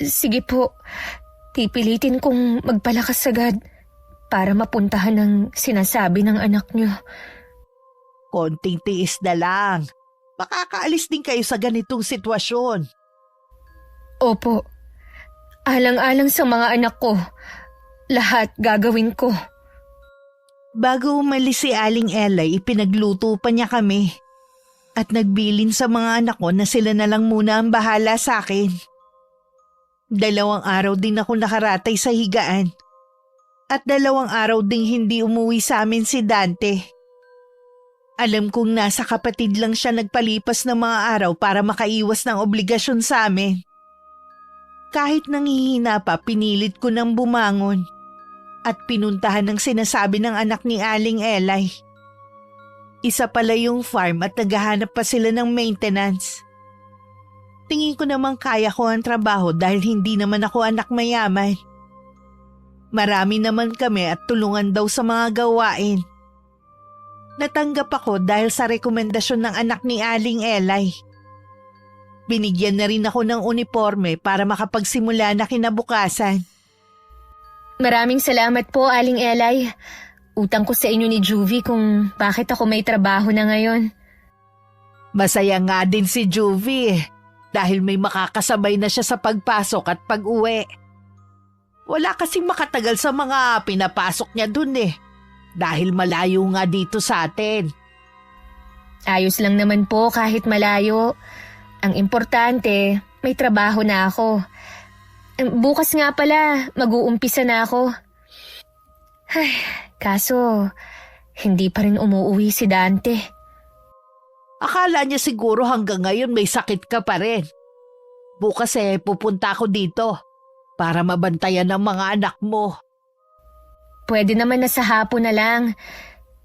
Sige po, pipilitin kong magpalakas agad para mapuntahan ang sinasabi ng anak niyo. Konting tiis na lang. Makakaalis din kayo sa ganitong sitwasyon. Opo, alang-alang sa mga anak ko, lahat gagawin ko. Bago umalis si Aling Elay, ipinagluto pa niya kami. At nagbilin sa mga anak ko na sila na lang muna ang bahala sa akin. 2 araw din ako nakaratay sa higaan. At 2 araw ding hindi umuwi sa amin si Dante. Alam kong nasa kapatid lang siya nagpalipas ng mga araw para makaiwas ng obligasyon sa amin. Kahit nangihina pa, pinilit ko nang bumangon at pinuntahan ng sinasabi ng anak ni Aling Elay. Isa pala yung farm at naghahanap pa sila ng maintenance. Tingin ko namang kaya ko ang trabaho dahil hindi naman ako anak mayaman. Marami naman kami at tulungan daw sa mga gawain. Natanggap ako dahil sa rekomendasyon ng anak ni Aling Elay. Binigyan na rin ako ng uniforme para makapagsimula na kinabukasan. Maraming salamat po, Aling Elay. Utang ko sa inyo ni Juvie kung bakit ako may trabaho na ngayon. Masaya nga din si Juvie dahil may makakasabay na siya sa pagpasok at pag-uwi. Wala kasing makatagal sa mga pinapasok niya dun dahil malayo nga dito sa atin. Ayos lang naman po kahit malayo. Ang importante, may trabaho na ako. Bukas nga pala, mag-uumpisa na ako. Ay, kaso, hindi pa rin umuuwi si Dante. Akala niya siguro hanggang ngayon may sakit ka pa rin. Bukas pupunta ako dito para mabantayan ng mga anak mo. Pwede naman na sa hapon na lang.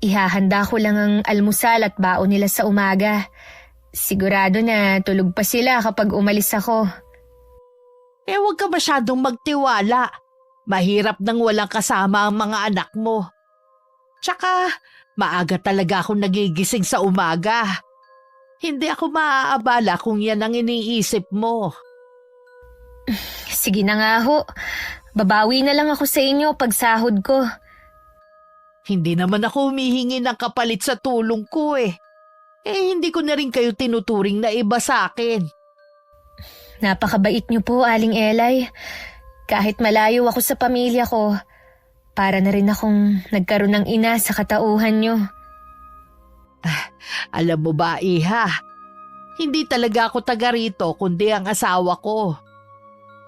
Ihahanda ko lang ang almusal at baon nila sa umaga. Sigurado na tulog pa sila kapag umalis ako. Huwag ka masyadong magtiwala. Mahirap nang walang kasama ang mga anak mo. Tsaka, maaga talaga akong nagigising sa umaga. Hindi ako maaabala kung yan ang iniisip mo. Sige na nga ho. Babawi na lang ako sa inyo pag sahod ko. Hindi naman ako humihingi ng kapalit sa tulong ko hindi ko na rin kayo tinuturing na iba sa akin. Napakabait niyo po, Aling Elay. Kahit malayo ako sa pamilya ko, para na rin akong nagkaroon ng ina sa katauhan niyo. Alam mo ba, Iha? Hindi talaga ako taga rito kundi ang asawa ko.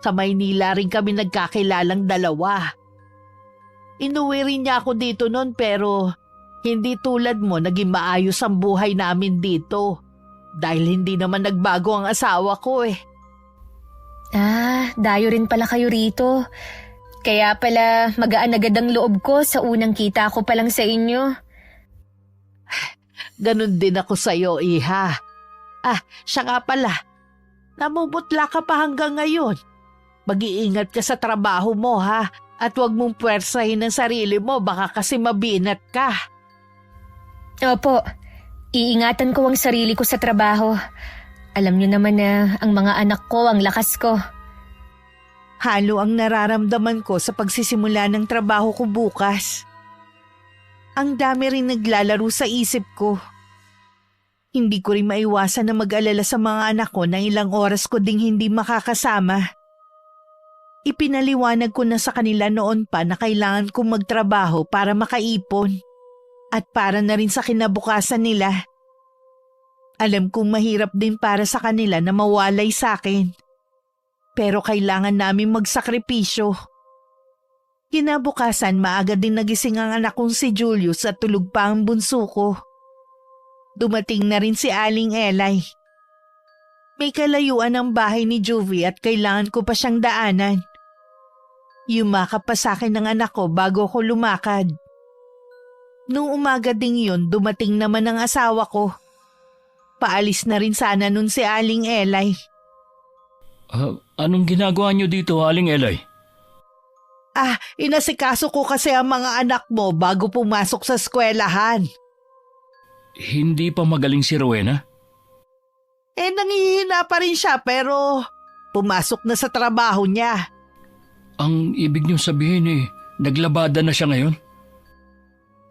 Sa Maynila rin kami nagkakilalang 2. Inuwi rin niya ako dito noon pero hindi tulad mo naging maayos ang buhay namin dito. Dahil hindi naman nagbago ang asawa ko Dayo rin pala kayo rito. Kaya pala magaan agad ang loob ko sa unang kita ko pa lang sa inyo. Ganon din ako sa'yo, Iha. Siya nga pala. Namumutla ka pa hanggang ngayon. Mag-iingat ka sa trabaho mo, ha? At huwag mong puwersahin ang sarili mo, baka kasi mabinat ka. Opo, iingatan ko ang sarili ko sa trabaho. Alam niyo naman na ang mga anak ko ang lakas ko. Halo ang nararamdaman ko sa pagsisimula ng trabaho ko bukas. Ang dami rin naglalaro sa isip ko. Hindi ko rin maiwasan na mag-alala sa mga anak ko na ilang oras ko ding hindi makakasama. Ipinaliwanag ko na sa kanila noon pa na kailangan kong magtrabaho para makaipon at para na rin sa kinabukasan nila. Alam kong mahirap din para sa kanila na mawalay sa akin. Pero kailangan namin magsakripisyo. Kinabukasan maaga din nagising ang anak kong si Julius at tulog pa ang bunso ko. Dumating na rin si Aling Elay. May kalayuan ang bahay ni Juvie at kailangan ko pa siyang daanan. Yumakap pa sa akin ng anak ko bago ko lumakad. Noong umaga ding yun, dumating naman ang asawa ko. Paalis na rin sana nun si Aling Elay. Anong ginagawa niyo dito, Aling Elay? Inasikaso ko kasi ang mga anak mo bago pumasok sa eskwelahan. Hindi pa magaling si Rowena? Nangihina pa rin siya pero pumasok na sa trabaho niya. Ang ibig niyo sabihin naglabada na siya ngayon?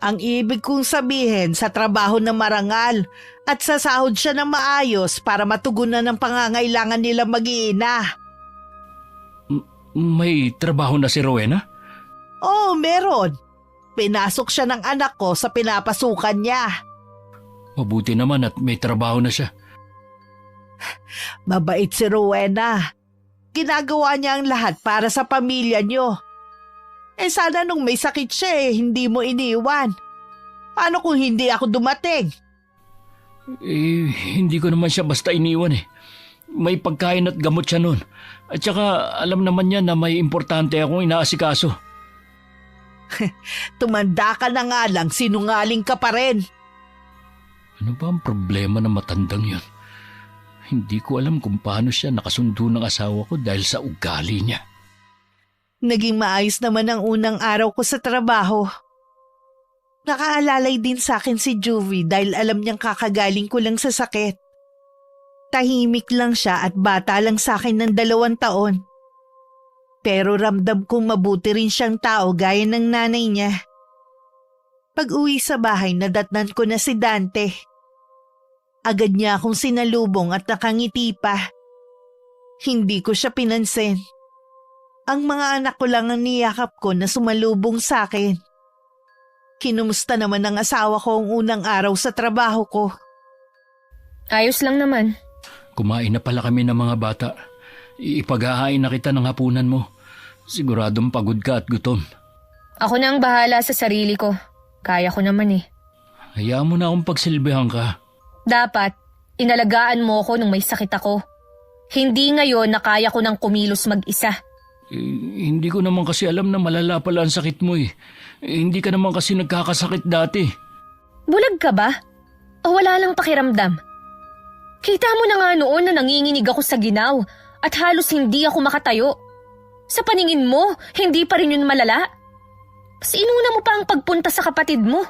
Ang ibig kong sabihin sa trabaho na marangal at sa sahod siya ng maayos para matugunan ang pangangailangan nila mag-iina. May trabaho na si Rowena? Oo, meron. Pinasok siya ng anak ko sa pinapasukan niya. Mabuti naman at may trabaho na siya. Mabait si Rowena. Ginagawa niya ang lahat para sa pamilya niyo. Sana nung may sakit siya hindi mo iniwan. Paano kung hindi ako dumating? Hindi ko naman siya basta iniwan . May pagkain at gamot siya noon. At saka alam naman niya na may importante akong inaasikaso. Tumanda ka na nga lang, sinungaling ka pa rin. Ano ba ang problema ng matandang yun? Hindi ko alam kung paano siya nakasundo ng asawa ko dahil sa ugali niya. Naging maayos naman ang unang araw ko sa trabaho. Nakaalalay din sa akin si Juvie dahil alam niyang kakagaling ko lang sa sakit. Tahimik lang siya at bata lang sa akin ng 2 taon. Pero ramdam kong mabuti rin siyang tao gaya ng nanay niya. Pag-uwi sa bahay, nadatnan ko na si Dante. Agad niya akong sinalubong at nakangiti pa. Hindi ko siya pinansin. Ang mga anak ko lang ang niyakap ko na sumalubong sa akin. Kinumusta naman ang asawa ko ang unang araw sa trabaho ko. Ayos lang naman. Kumain na pala kami ng mga bata. Ipag-ahain na kita ng hapunan mo. Siguradong pagod ka at gutom. Ako na ang bahala sa sarili ko. Kaya ko naman . Hayaan mo na akong pagsilbihan ka. Dapat, inalagaan mo ko nung may sakit ako. Hindi ngayon na kaya ko nang kumilos mag-isa. Hindi ko naman kasi alam na malala pala ang sakit mo . Hindi ka naman kasi nagkakasakit dati. Bulag ka ba? O wala lang pakiramdam? Kita mo na nga noon na nanginginig ako sa ginaw at halos hindi ako makatayo. Sa paningin mo, hindi pa rin yun malala? Mas inuna mo pa ang pagpunta sa kapatid mo.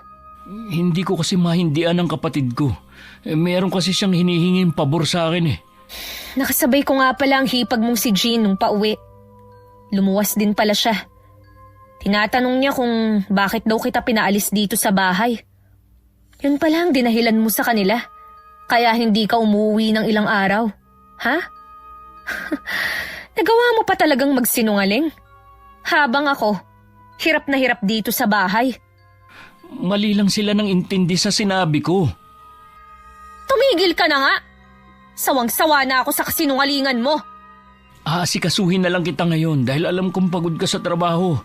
Hindi ko kasi mahindian ang kapatid ko. Meron kasi siyang hinihinging pabor sa akin . Nakasabay ko nga pala ang hipag mong si Jean nung pauwi. Lumuwas din pala siya. Tinatanong niya kung bakit daw kita pinaalis dito sa bahay. Yun pala ang dinahilan mo sa kanila. Kaya hindi ka umuwi ng ilang araw. Ha? Nagawa mo pa talagang magsinungaling? Habang ako, hirap na hirap dito sa bahay. Mali lang sila ng intindi sa sinabi ko. Tumigil ka na nga! Sawang-sawa na ako sa kasinungalingan mo. Aasikasuhin na lang kita ngayon dahil alam kong pagod ka sa trabaho.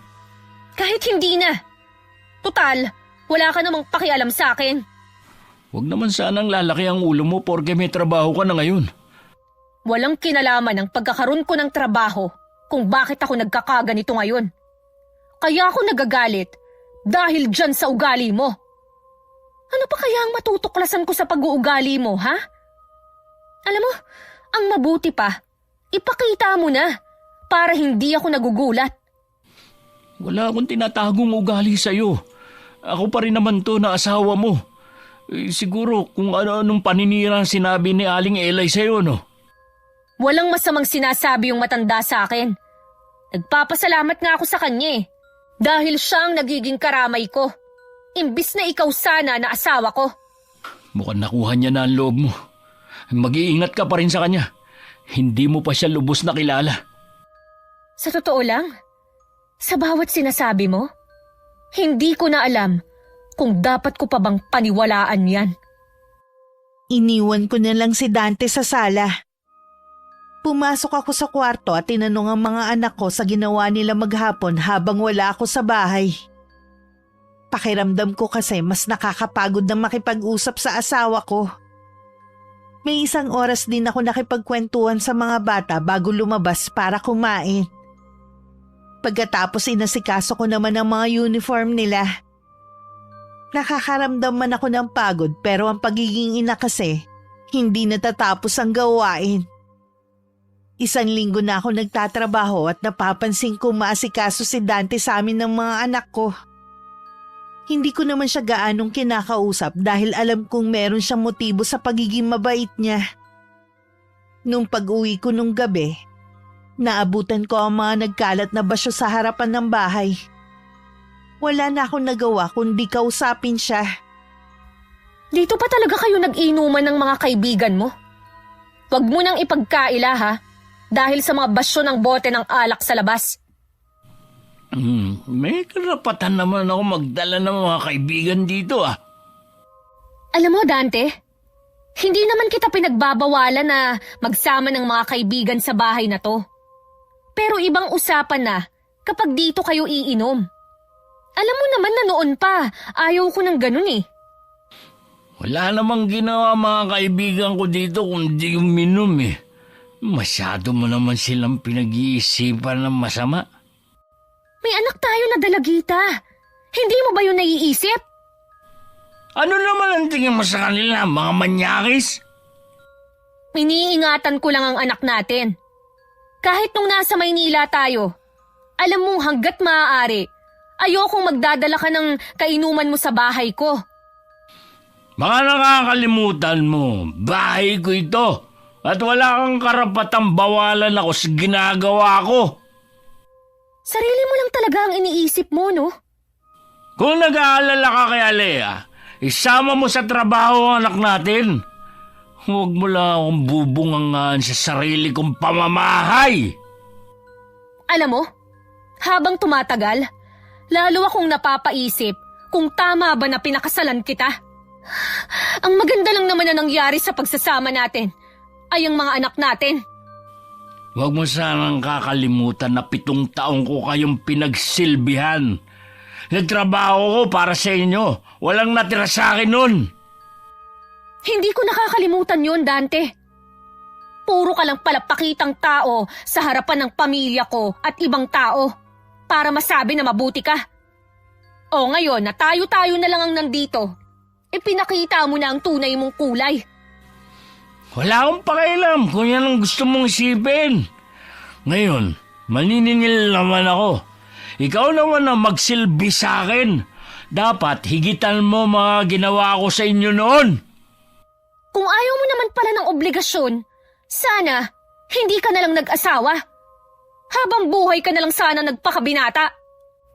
Kahit hindi na. Tutal, wala ka namang pakialam sa akin. Huwag naman sanang lalaki ang ulo mo porke may trabaho ka na ngayon. Walang kinalaman ang pagkakaroon ko ng trabaho kung bakit ako nagkakaganito ngayon. Kaya ako nagagalit dahil dyan sa ugali mo. Ano pa kaya ang matutuklasan ko sa pag-uugali mo, ha? Alam mo, ang mabuti pa, ipakita mo na para hindi ako nagugulat. Wala akong tinatagong ugali sa'yo. Ako pa rin naman to na asawa mo. Siguro kung ano-anong paninira ang sinabi ni Aling Elay sa'yo, no? Walang masamang sinasabi yung matanda sa akin. Nagpapasalamat nga ako sa kanya . Dahil siya ang nagiging karamay ko. Imbis na ikaw sana na asawa ko. Mukhang nakuha niya na ang loob mo. Mag-iingat ka pa rin sa kanya. Hindi mo pa siya lubos na kilala. Sa totoo lang, sa bawat sinasabi mo, hindi ko na alam kung dapat ko pa bang paniwalaan yan. Iniwan ko na lang si Dante sa sala. Pumasok ako sa kwarto at tinanong ang mga anak ko sa ginawa nila maghapon habang wala ako sa bahay. Pakiramdam ko kasi mas nakakapagod na makipag-usap sa asawa ko. May isang oras din ako nakipagkwentuhan sa mga bata bago lumabas para kumain. Pagkatapos inasikaso ko naman ang mga uniform nila. Nakakaramdam man ako ng pagod pero ang pagiging ina kasi, hindi natatapos ang gawain. 1 linggo na ako nagtatrabaho at napapansin ko maasikaso si Dante sa amin ng mga anak ko. Hindi ko naman siya gaanong kinakausap dahil alam kong meron siyang motibo sa pagiging mabait niya. Nung pag-uwi ko nung gabi, naabutan ko ang mga nagkalat na basyo sa harapan ng bahay. Wala na akong nagawa kundi kausapin siya. Dito pa talaga kayo nag-inuman ng mga kaibigan mo? Huwag mo nang ipagkaila ha, dahil sa mga basyo ng bote ng alak sa labas. May karapatan naman ako magdala ng mga kaibigan dito ah. Alam mo, Dante, hindi naman kita pinagbabawalan na magsama ng mga kaibigan sa bahay na to. Pero ibang usapan na kapag dito kayo iinom. Alam mo naman na noon pa, ayaw ko ng ganun eh. Wala namang ginawa mga kaibigan ko dito kundi uminom eh. Masyado mo naman silang pinag-iisipan ng masama. May anak tayo na dalagita. Hindi mo ba yun naiisip? Ano naman ang tingin mo sa kanila, mga manyakis? Iniingatan ko lang ang anak natin. Kahit nung nasa Maynila tayo, alam mong hanggat maaari, ayokong magdadala ka ng kainuman mo sa bahay ko. Baka nakakalimutan mo, bahay ko ito at wala kang karapatang bawalan ako sa ginagawa ko. Sarili mo lang talaga ang iniisip mo, no? Kung nag-aalala ka kay Alea, isama mo sa trabaho ang anak natin. Huwag mo lang akong bubungangaan sa sarili kong pamamahay. Alam mo, habang tumatagal, lalo akong napapaisip kung tama ba na pinakasalan kita. Ang maganda lang naman na nangyari sa pagsasama natin ay ang mga anak natin. Huwag mo sanang kakalimutan na 7 taong ko kayong pinagsilbihan. Nagtrabaho ko para sa inyo. Walang natira sa akin nun. Hindi ko nakakalimutan yun, Dante. Puro ka lang palapakitang tao sa harapan ng pamilya ko at ibang tao para masabi na mabuti ka. O ngayon na tayo-tayo na lang ang nandito, ipinakita mo na ang tunay mong kulay. Wala akong pakialam kung yan ang gusto mong isipin. Ngayon, maniningil naman ako. Ikaw naman ang magsilbi sa akin. Dapat higitan mo mga ginawa ko sa inyo noon. Kung ayaw mo naman pala ng obligasyon, sana hindi ka na lang nag-asawa. Habang buhay ka na lang sana nagpakabinata.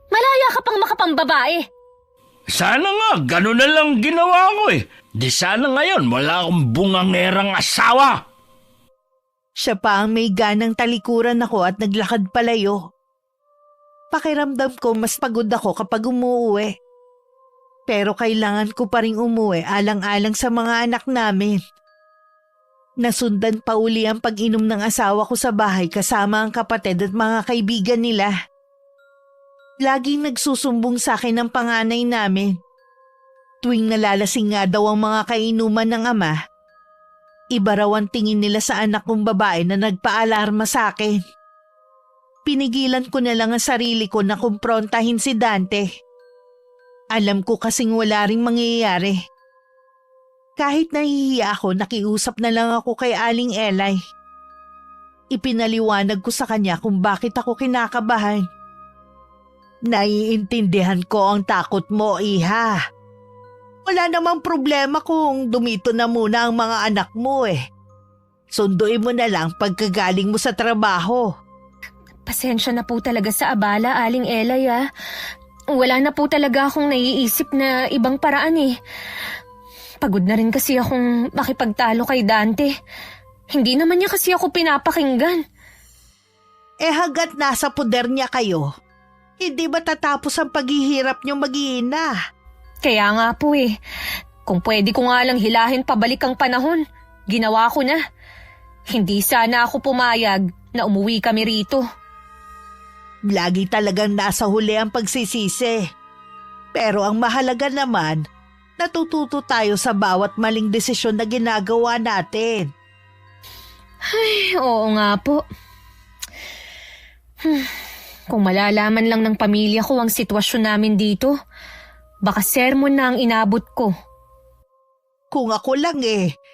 Malaya ka pang makapambabae. Sana nga, gano'n na lang ginawa ko eh. Di sana ngayon wala akong bungangerang asawa. Siya pa ang may ganang talikuran ako at naglakad palayo. Pakiramdam ko mas pagod ako kapag umuwi. Pero kailangan ko pa rin umuwi alang-alang sa mga anak namin. Nasundan pa uli ang pag-inom ng asawa ko sa bahay kasama ang kapatid at mga kaibigan nila. Laging nagsusumbong sa akin ang panganay namin. Tuwing nalalasing nga daw ang mga kainuman ng ama, iba raw ang tingin nila sa anak kong babae na nagpaalarma sa akin. Pinigilan ko na lang ang sarili ko na kumprontahin si Dante. Alam ko kasing wala ring mangyayari. Kahit nahihiya ako, nakiusap na lang ako kay Aling Elay. Ipinaliwanag ko sa kanya kung bakit ako kinakabahan. Naiintindihan ko ang takot mo, Iha. Wala namang problema kung dumito na muna ang mga anak mo eh. Sunduin mo na lang pagkagaling mo sa trabaho. Pasensya na po talaga sa abala, Aling Elay ah. Wala na po talaga akong naiisip na ibang paraan eh. Pagod na rin kasi akong makipagtalo kay Dante. Hindi naman niya kasi ako pinapakinggan. Hanggat nasa poder niya kayo, hindi matatapos ang paghihirap niyong mag-iina. Kaya nga po eh. Kung pwede ko nga lang hilahin pabalik ang panahon, ginawa ko na. Hindi sana ako pumayag na umuwi kami rito. Lagi talagang nasa huli ang pagsisisi. Pero ang mahalaga naman, natututo tayo sa bawat maling desisyon na ginagawa natin. Ay, oo nga po. Kung malalaman lang ng pamilya ko ang sitwasyon namin dito, baka sermon na ang inabot ko. Kung ako lang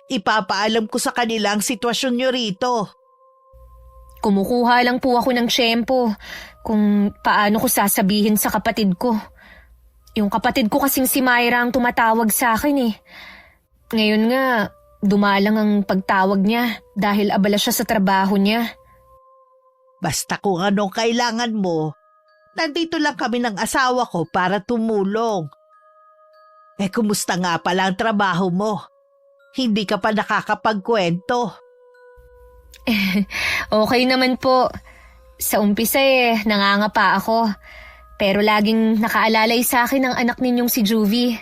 ipapaalam ko sa kanila ang sitwasyon nyo rito. Kumukuha lang po ako ng tiyempo kung paano ko sasabihin sa kapatid ko. Yung kapatid ko kasing si Myra ang tumatawag sa akin eh. Ngayon nga, dumalang ang pagtawag niya dahil abala siya sa trabaho niya. Basta kung anong kailangan mo, nandito lang kami ng asawa ko para tumulong. Kumusta nga pala ang trabaho mo? Hindi ka pa nakakapagkwento. Okay naman po. Sa umpisa nangangapa ako. Pero laging nakaalalay sa akin ang anak ninyong si Juvie.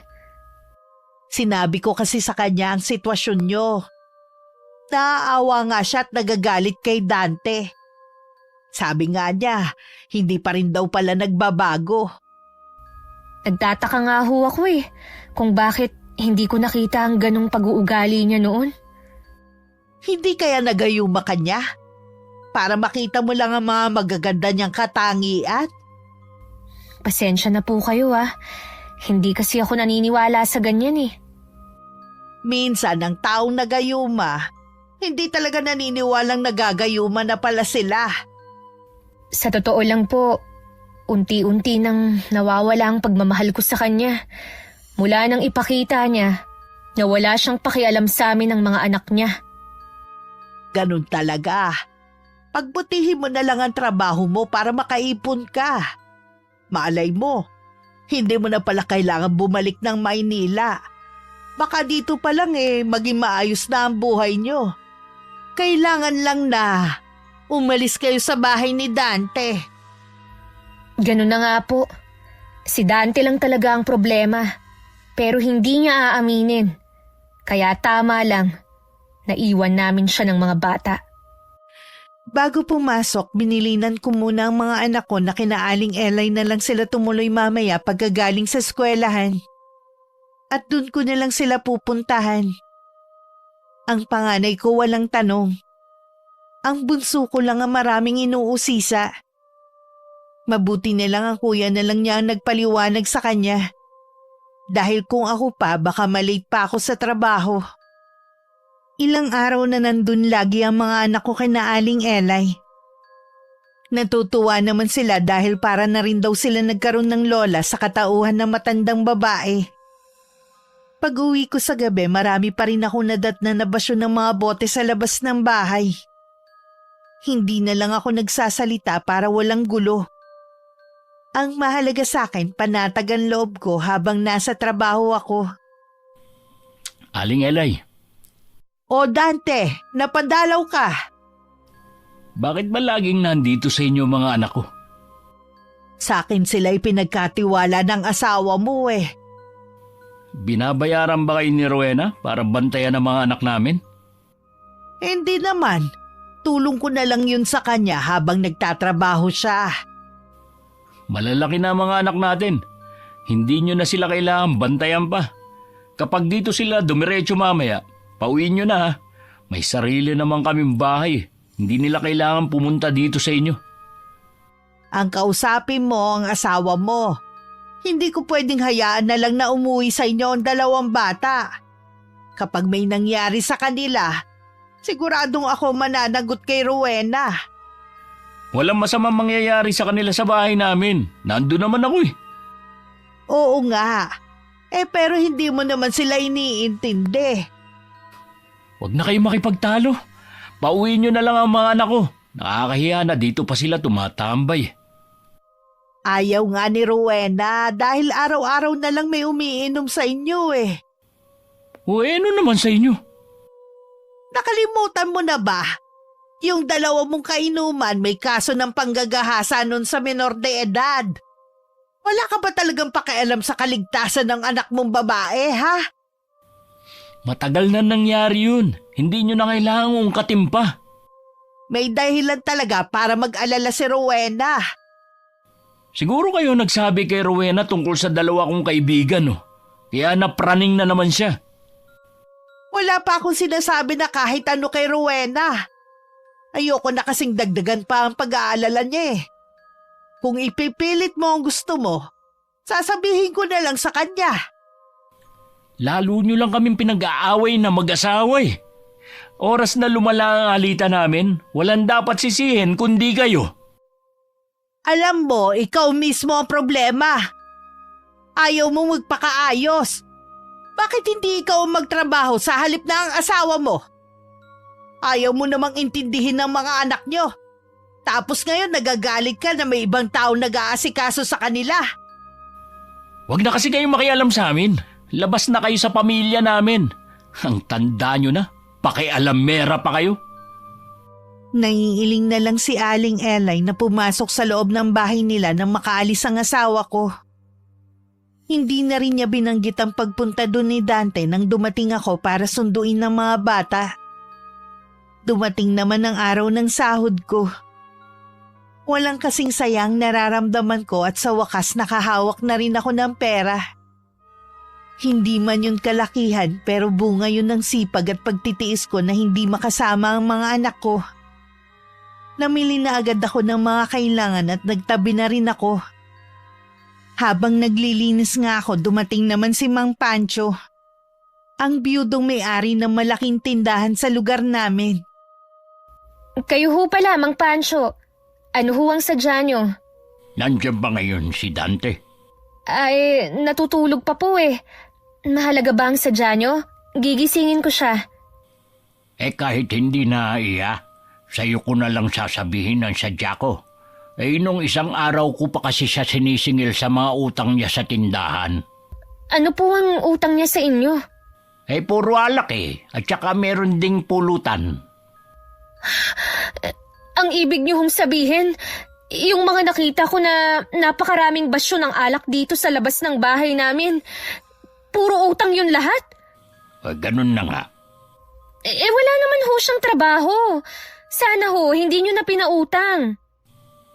Sinabi ko kasi sa kanya ang sitwasyon nyo. Naaawa nga siya at nagagalit kay Dante. Sabi nga niya, hindi pa rin daw pala nagbabago. Nagtataka nga ho ako kung bakit hindi ko nakita ang ganong pag-uugali niya noon. Hindi kaya nagayuma ka niya? Para makita mo lang ang mga magaganda niyang katangian? Pasensya na po kayo Hindi kasi ako naniniwala sa ganyan Minsan ang taong nagayuma, hindi talaga naniniwalang nagagayuma na pala sila. Sa totoo lang po, unti-unti nang nawawala ang pagmamahal ko sa kanya. Mula nang ipakita niya na wala siyang pakialam sa amin ng mga anak niya. Ganun talaga. Pagbutihin mo na lang ang trabaho mo para makaipon ka. Malay mo, hindi mo na pala kailangan bumalik ng Maynila. Baka dito pa lang maging maayos na ang buhay nyo. Kailangan lang na umalis kayo sa bahay ni Dante. Ganun na nga po. Si Dante lang talaga ang problema. Pero hindi niya aaminin. Kaya tama lang, naiwan namin siya ng mga bata. Bago pumasok, binilinan ko muna ang mga anak ko na kinaaling Elay na lang sila tumuloy mamaya pagkagaling sa eskwelahan. At dun ko na lang sila pupuntahan. Ang panganay ko walang tanong. Ang bunso ko lang ang maraming inuusisa. Mabuti na lang ang kuya na lang niya ang nagpaliwanag sa kanya. Dahil kung ako pa, baka malate pa ako sa trabaho. Ilang araw na nandun lagi ang mga anak ko kina Aling Elay. Natutuwa naman sila dahil para na rin daw sila nagkaroon ng lola sa katauhan ng matandang babae. Pag-uwi ko sa gabi, marami pa rin ako nadatna na basyo ng mga bote sa labas ng bahay. Hindi na lang ako nagsasalita para walang gulo. Ang mahalaga sa akin, panatag ang loob ko habang nasa trabaho ako. Aling Elay, O Dante, napadalaw ka. bakit ba laging nandito sa inyo mga anak ko? Sa akin sila'y pinagkatiwala ng asawa mo Binabayaran ba kayo ni Rowena para bantayan ang mga anak namin? Hindi naman. Tulong ko na lang yun sa kanya habang nagtatrabaho siya. Malalaki na ang mga anak natin. Hindi nyo na sila kailangan bantayan pa. Kapag dito sila dumiretso mamaya, pauwiin nyo na May sarili naman kaming bahay. Hindi nila kailangan pumunta dito sa inyo. Ang kausapin mo ang asawa mo. Hindi ko pwedeng hayaan na lang na umuwi sa inyo ang dalawang bata. Kapag may nangyari sa kanila, siguradong ako mananagot kay Rowena. Walang masamang mangyayari sa kanila sa bahay namin. Nandun naman ako Oo nga. Pero hindi mo naman sila iniintindi. Huwag na kayo makipagtalo. Pauwiin nyo na lang ang mga anak ko. Nakakahiya na dito pa sila tumatambay. Ayaw nga ni Rowena dahil araw-araw na lang may umiinom sa inyo O ano naman sa inyo? Nakalimutan mo na ba? Yung dalawa mong kainuman may kaso ng panggagahasa nun sa menor de edad. Wala ka ba talagang pakialam sa kaligtasan ng anak mong babae, ha? Matagal na nangyari yun. Hindi nyo na kailangang ungkatin pa. May dahilan talaga para mag-alala si Rowena. Siguro kayo nagsabi kay Rowena tungkol sa dalawa kong kaibigan, no? Kaya napraning na naman siya. Wala pa akong sinasabi na kahit ano kay Rowena. Ayoko na kasing dagdagan pa ang pag-aalala niya eh. Kung ipipilit mo ang gusto mo, sasabihin ko na lang sa kanya. Lalo nyo lang kaming pinag-aaway na mag-asawa eh. Oras na lumala ang alitan namin, walang dapat sisihin kundi kayo. Alam mo, ikaw mismo ang problema. Ayaw mo magpakaayos. Bakit hindi ikaw ang magtrabaho sa halip na ang asawa mo? Ayaw mo namang intindihin ng mga anak nyo. Tapos ngayon nagagalit ka na may ibang tao nag-aasikaso sa kanila. Huwag na kasi kayong makialam sa amin. Labas na kayo sa pamilya namin. Ang tanda nyo na, pakialamera pa kayo. Nangingiling na lang si Aling Elay na pumasok sa loob ng bahay nila nang makaalis ang asawa ko. Hindi na rin niya binanggit ang pagpunta doon ni Dante nang dumating ako para sunduin ng mga bata. Dumating naman ang araw ng sahod ko. Walang kasing sayang nararamdaman ko at sa wakas nakahawak na rin ako ng pera. Hindi man yun kalakihan pero bunga yun ng sipag at pagtitiis ko na hindi makasama ang mga anak ko. Namili na agad ako ng mga kailangan at nagtabi na rin ako. Habang naglilinis nga ako, dumating naman si Mang Pancho. Ang biyudong may-ari ng malaking tindahan sa lugar namin. Kayo ho pala, Mang Pancho. Ano ho ang sadya nyo? Nandiyan ba ngayon si Dante? Ay, natutulog pa po eh. Mahalaga ba ang sadya nyo? Gigisingin ko siya. Kahit hindi na iya, sa'yo ko na lang sasabihin ang sadya ko. Nung isang araw ko pa kasi siya sinisingil sa mga utang niya sa tindahan. Ano po ang utang niya sa inyo? Puro alak at saka meron ding pulutan. Ang ibig niyo hong sabihin, yung mga nakita ko na napakaraming basyo ng alak dito sa labas ng bahay namin, puro utang yun lahat? Ganun na nga. Wala naman ho siyang trabaho. Sana ho, hindi niyo na pinautang.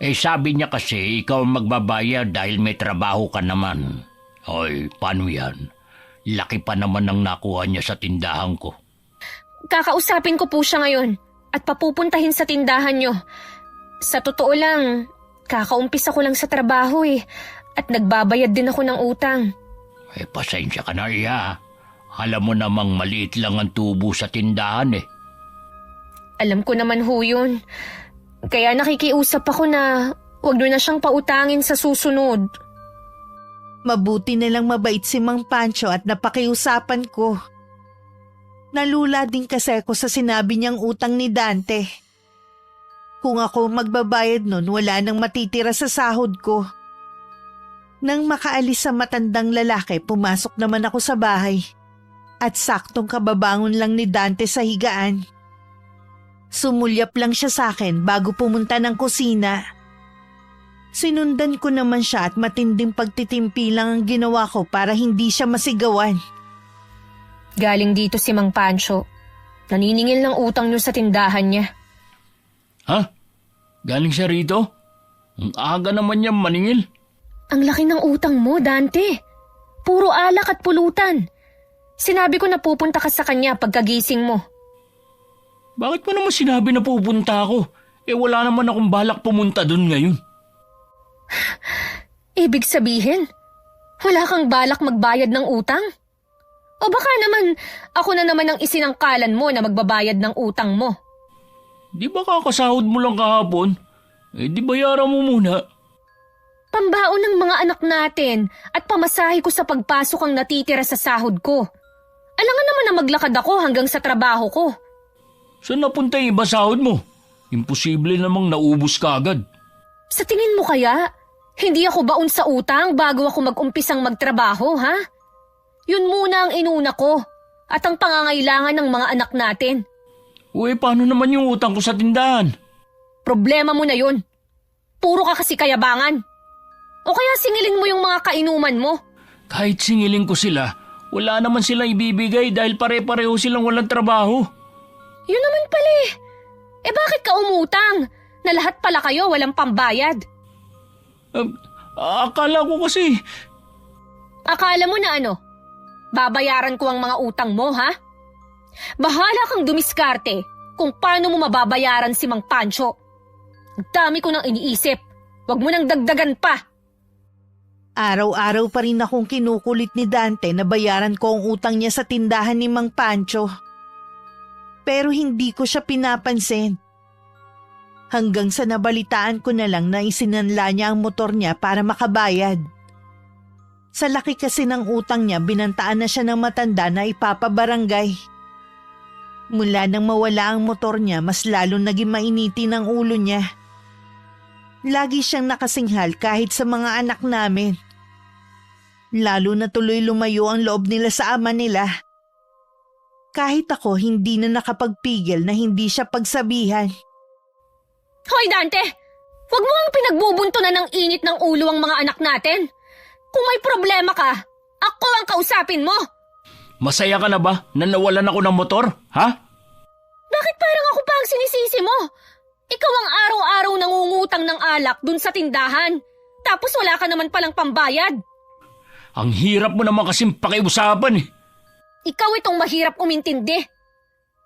Sabi niya kasi ikaw ang magbabayad dahil may trabaho ka naman. Hoy, paano yan? Laki pa naman ang nakuha niya sa tindahan ko. Kakausapin ko po siya ngayon at papupuntahin sa tindahan niyo. Sa totoo lang, kakaumpisa ko lang sa trabaho at nagbabayad din ako ng utang. Pasensya ka na iya. Alam mo namang maliit lang ang tubo sa tindahan Alam ko naman ho yun. Kaya nakikiusap ako na huwag nyo na siyang pautangin sa susunod. Mabuti na lang mabait si Mang Pancho at napakiusapan ko. Nalula din kasi ako sa sinabi niyang utang ni Dante. Kung ako magbabayad nun, wala nang matitira sa sahod ko. Nang makaalis sa matandang lalaki, pumasok naman ako sa bahay. At saktong kababangon lang ni Dante sa higaan. Sumulyap lang siya sa akin bago pumunta ng kusina. Sinundan ko naman siya at matinding pagtitimpi lang ang ginawa ko para hindi siya masigawan. Galing dito si Mang Pancho. Naniningil ng utang nyo sa tindahan niya. Ha? Galing siya rito? Ang aga naman niya maningil. Ang laki ng utang mo, Dante. Puro alak at pulutan. Sinabi ko na pupunta ka sa kanya pagkagising mo. Bakit mo naman sinabi na pupunta ako? Wala naman akong balak pumunta doon ngayon. Ibig sabihin, wala kang balak magbayad ng utang? O baka naman, ako na naman ang isinangkalan mo na magbabayad ng utang mo. Di ba kakasahod mo lang kahapon? Di bayaran mo muna. Pambaon ng mga anak natin at pamasahe ko sa pagpasok ang natitira sa sahod ko. Alangan naman na maglakad ako hanggang sa trabaho ko. Saan napunta yung iba sahod mo? Imposible namang naubos ka agad. Sa tingin mo kaya, hindi ako baon sa utang bago ako mag-umpisang magtrabaho, ha? Yun muna ang inuna ko at ang pangangailangan ng mga anak natin. Uy, paano naman yung utang ko sa tindahan? Problema mo na yun. Puro ka kasi kayabangan. O kaya singilin mo yung mga kainuman mo. Kahit singilin ko sila, wala naman silang ibibigay dahil pare-pareho silang walang trabaho. Yun naman pala eh. Eh bakit ka umutang? Na lahat pala kayo walang pambayad. Akala ko kasi, Akala mo na ano? Babayaran ko ang mga utang mo, ha? Bahala kang dumiskarte kung paano mo mababayaran si Mang Pancho. Ang dami ko nang iniisip. Huwag mo nang dagdagan pa. Araw-araw pa rin akong kinukulit ni Dante na bayaran ko ang utang niya sa tindahan ni Mang Pancho. Pero hindi ko siya pinapansin. Hanggang sa nabalitaan ko na lang na isinanla niya ang motor niya para makabayad. Sa laki kasi ng utang niya, binantaan na siya ng matanda na ipapabarangay. Mula nang mawala ang motor niya, mas lalo naging mainitin ang ulo niya. Lagi siyang nakasinghal kahit sa mga anak namin. Lalo na tuloy lumayo ang loob nila sa ama nila. Kahit ako hindi na nakapagpigil na hindi siya pagsabihan. Hoy Dante! Huwag mo ang pinagbubuntunan ng init ng ulo ang mga anak natin. Kung may problema ka, ako ang kausapin mo. masaya ka na ba na nawalan ako ng motor, ha? Bakit parang ako pa ang sinisisi mo? Ikaw ang araw-araw nangungutang ng alak dun sa tindahan. Tapos wala ka naman palang pambayad. Ang hirap mo naman kasing pakiusapan eh. Ikaw itong mahirap umintindi.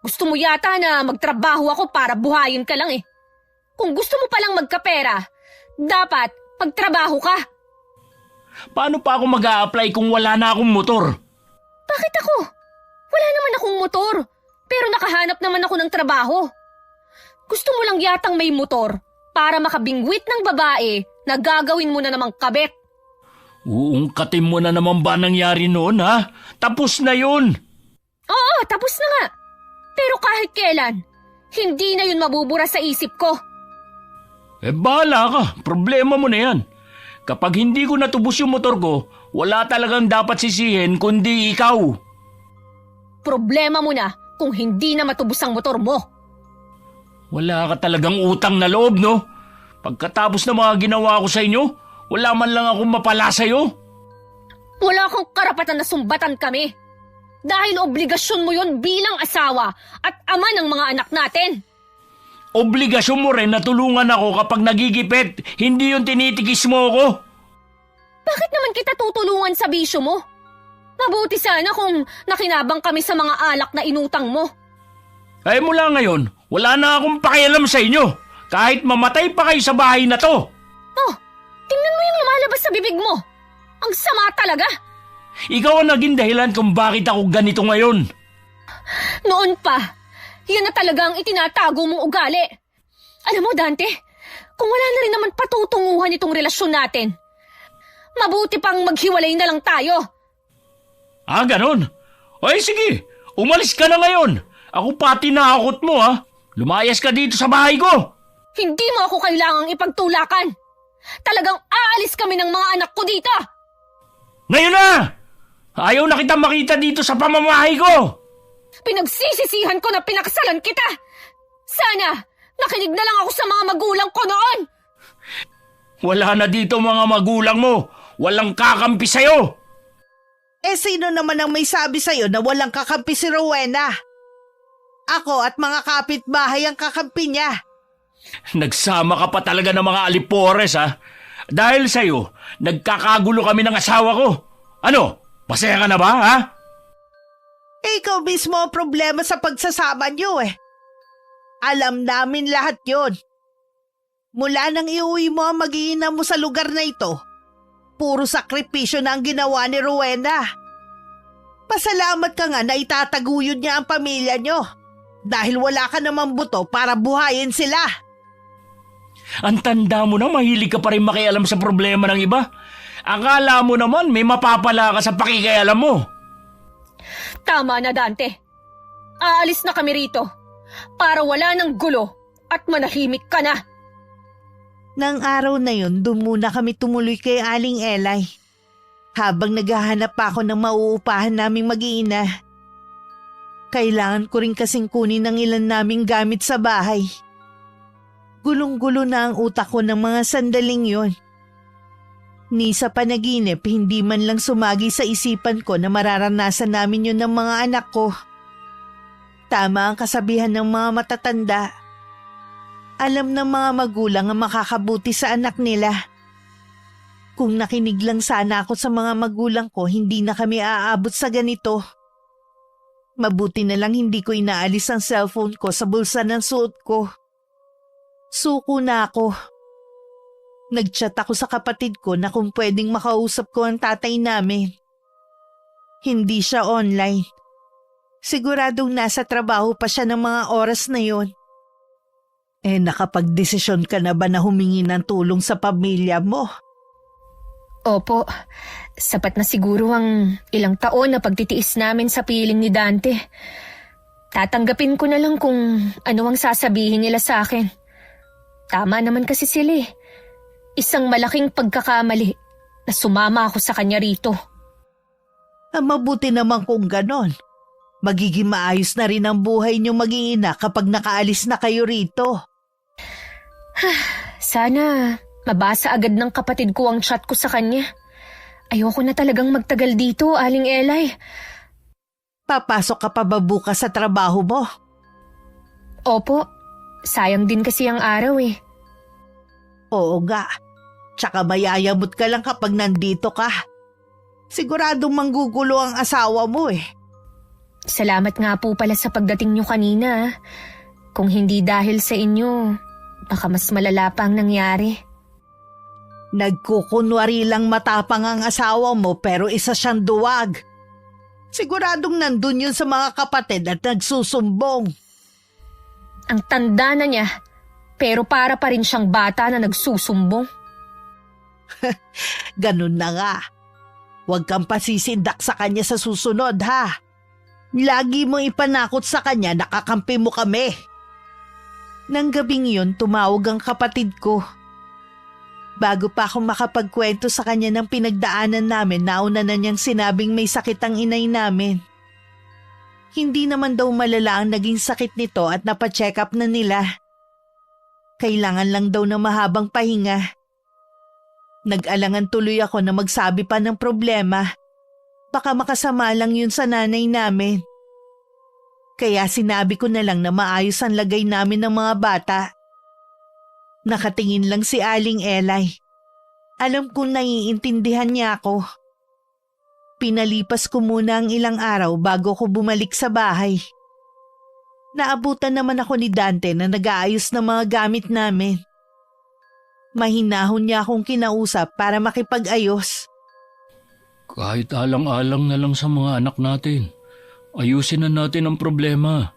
Gusto mo yata na magtrabaho ako para buhayin ka lang eh. Kung gusto mo palang magkapera, dapat pagtrabaho ka. Paano pa ako mag-a-apply kung wala na akong motor? Bakit ako? Wala naman akong motor, pero nakahanap naman ako ng trabaho. Gusto mo lang yatang may motor para makabingwit ng babae na gagawin mo na namang kabet. Uungkatin mo na naman ba nangyari noon, ha? Tapos na yun. Oo, tapos na nga. Pero kahit kailan, hindi na yun mabubura sa isip ko. Bahala ka. Problema mo na yan. Kapag hindi ko natubos yung motor ko, wala talagang dapat sisihin kundi ikaw. Problema mo na kung hindi na matubos ang motor mo. Wala ka talagang utang na loob, no? Pagkatapos ng mga ginawa ko sa inyo, wala man lang akong mapala sa'yo. Wala kang karapatan na sumbatan kami. Dahil obligasyon mo yon bilang asawa at ama ng mga anak natin. Obligasyon mo rin na tulungan ako kapag nagigipit, hindi yung tinitikis mo ako. Bakit naman kita tutulungan sa bisyo mo? Mabuti sana kung nakinabang kami sa mga alak na inutang mo. Ay mula ngayon, wala na akong pakialam sa inyo. Kahit mamatay pa kayo sa bahay na to. Oh, tingnan mo yung lumalabas sa bibig mo. Ang sama talaga. Ikaw ang naging dahilan kung bakit ako ganito ngayon. Noon pa, yan na talaga ang itinatago mong ugali. Alam mo, Dante, kung wala na rin naman patutunguhan itong relasyon natin, mabuti pang maghiwalay na lang tayo. Ah, ganon? Ay sige, umalis ka na ngayon. Ako pati nakakot mo ha. Lumayas ka dito sa bahay ko. Hindi mo ako kailangang ipagtulakan. Talagang aalis kami ng mga anak ko dito. Ngayon na! Ayaw na kita makita dito sa pamamahay ko. Pinagsisisihan ko na pinakasalan kita. Sana, nakinig na lang ako sa mga magulang ko noon. Wala na dito mga magulang mo. Walang kakampi sa'yo. Eh sino naman ang may sabi sa'yo na walang kakampi si Rowena? Ako at mga kapitbahay ang kakampi niya. Nagsama ka pa talaga ng mga alipores ha. Dahil sa'yo, nagkakagulo kami ng asawa ko. Ano? Masaya ka na ba ha? Eh, ikaw mismo ang problema sa pagsasama niyo eh. Alam namin lahat yon. Mula nang iuwi mo ang mag-iina mo sa lugar na ito, puro sakripisyo na ang ginawa ni Rowena. Pasalamat ka nga na itataguyod niya ang pamilya niyo dahil wala ka namang buto para buhayin sila. Ang tanda mo na mahilig ka pa rin makialam sa problema ng iba. Akala mo naman may mapapala ka sa pakikialam mo. Tama na, Dante. Aalis na kami rito para wala ng gulo at manahimik ka na. Nang araw na yon, doon muna kami tumuloy kay Aling Elay. Habang naghahanap pa ako ng mauupahan naming mag-iina. Kailangan ko rin kasing kunin ng ilan naming gamit sa bahay. Gulong-gulo na ang utak ko ng mga sandaling yon. Ni sa panaginip, hindi man lang sumagi sa isipan ko na mararanasan namin yun ng mga anak ko. Tama ang kasabihan ng mga matatanda. Alam ng mga magulang ang makakabuti sa anak nila. Kung nakinig lang sana ako sa mga magulang ko, hindi na kami aabot sa ganito. Mabuti na lang hindi ko inaalis ang cellphone ko sa bulsa ng suot ko. Suko na ako. Nag-chat ako sa kapatid ko na kung pwedeng makausap ko ang tatay namin. Hindi siya online. Siguradong nasa trabaho pa siya ng mga oras na yon. Nakapagdesisyon ka na ba na humingi ng tulong sa pamilya mo? Opo, sapat na siguro ang ilang taon na pagtitiis namin sa piling ni Dante. Tatanggapin ko na lang kung ano ang sasabihin nila sa akin. Tama naman kasi sila eh. Isang malaking pagkakamali na sumama ako sa kanya rito. Mabuti naman kung ganon. Magiging maayos na rin ang buhay niyo mag-iina kapag nakaalis na kayo rito. Sana mabasa agad ng kapatid ko ang chat ko sa kanya. Ayoko na talagang magtagal dito, Aling Elay. Papasok ka pa ba bukas sa trabaho mo? Opo, sayang din kasi ang araw eh. Oo nga. Tsaka mayayamot ka lang kapag nandito ka. Siguradong manggugulo ang asawa mo eh. Salamat nga po pala sa pagdating nyo kanina. Kung hindi dahil sa inyo, baka mas malala pa ang nangyari. Nagkukunwari lang matapang ang asawa mo pero isa siyang duwag. Siguradong nandun yun sa mga kapatid at nagsusumbong. Ang tanda na niya, pero para pa rin siyang bata na nagsusumbong. Ganun na nga. Huwag kang pasisindak sa kanya sa susunod ha. Lagi mong ipanakot sa kanya na kakampi mo kami. Nang gabing yun, tumawag ang kapatid ko. Bago pa ako makapagkwento sa kanya ng pinagdaanan namin, nauna na niyang sinabing may sakit ang inay namin. Hindi naman daw malala ang naging sakit nito at napacheck up na nila. Kailangan lang daw ng mahabang pahinga. Nag-alangan tuloy ako na magsabi pa ng problema. Baka makasama lang yun sa nanay namin. Kaya sinabi ko na lang na maayos ang lagay namin ng mga bata. Nakatingin lang si Aling Elay. Alam kong naiintindihan niya ako. Pinalipas ko muna ang ilang araw bago ko bumalik sa bahay. Naabutan naman ako ni Dante na nag-aayos ng mga gamit namin. Mahinahon niya akong kinausap para makipag-ayos. Kahit alang-alang na lang sa mga anak natin. Ayusin na natin ang problema.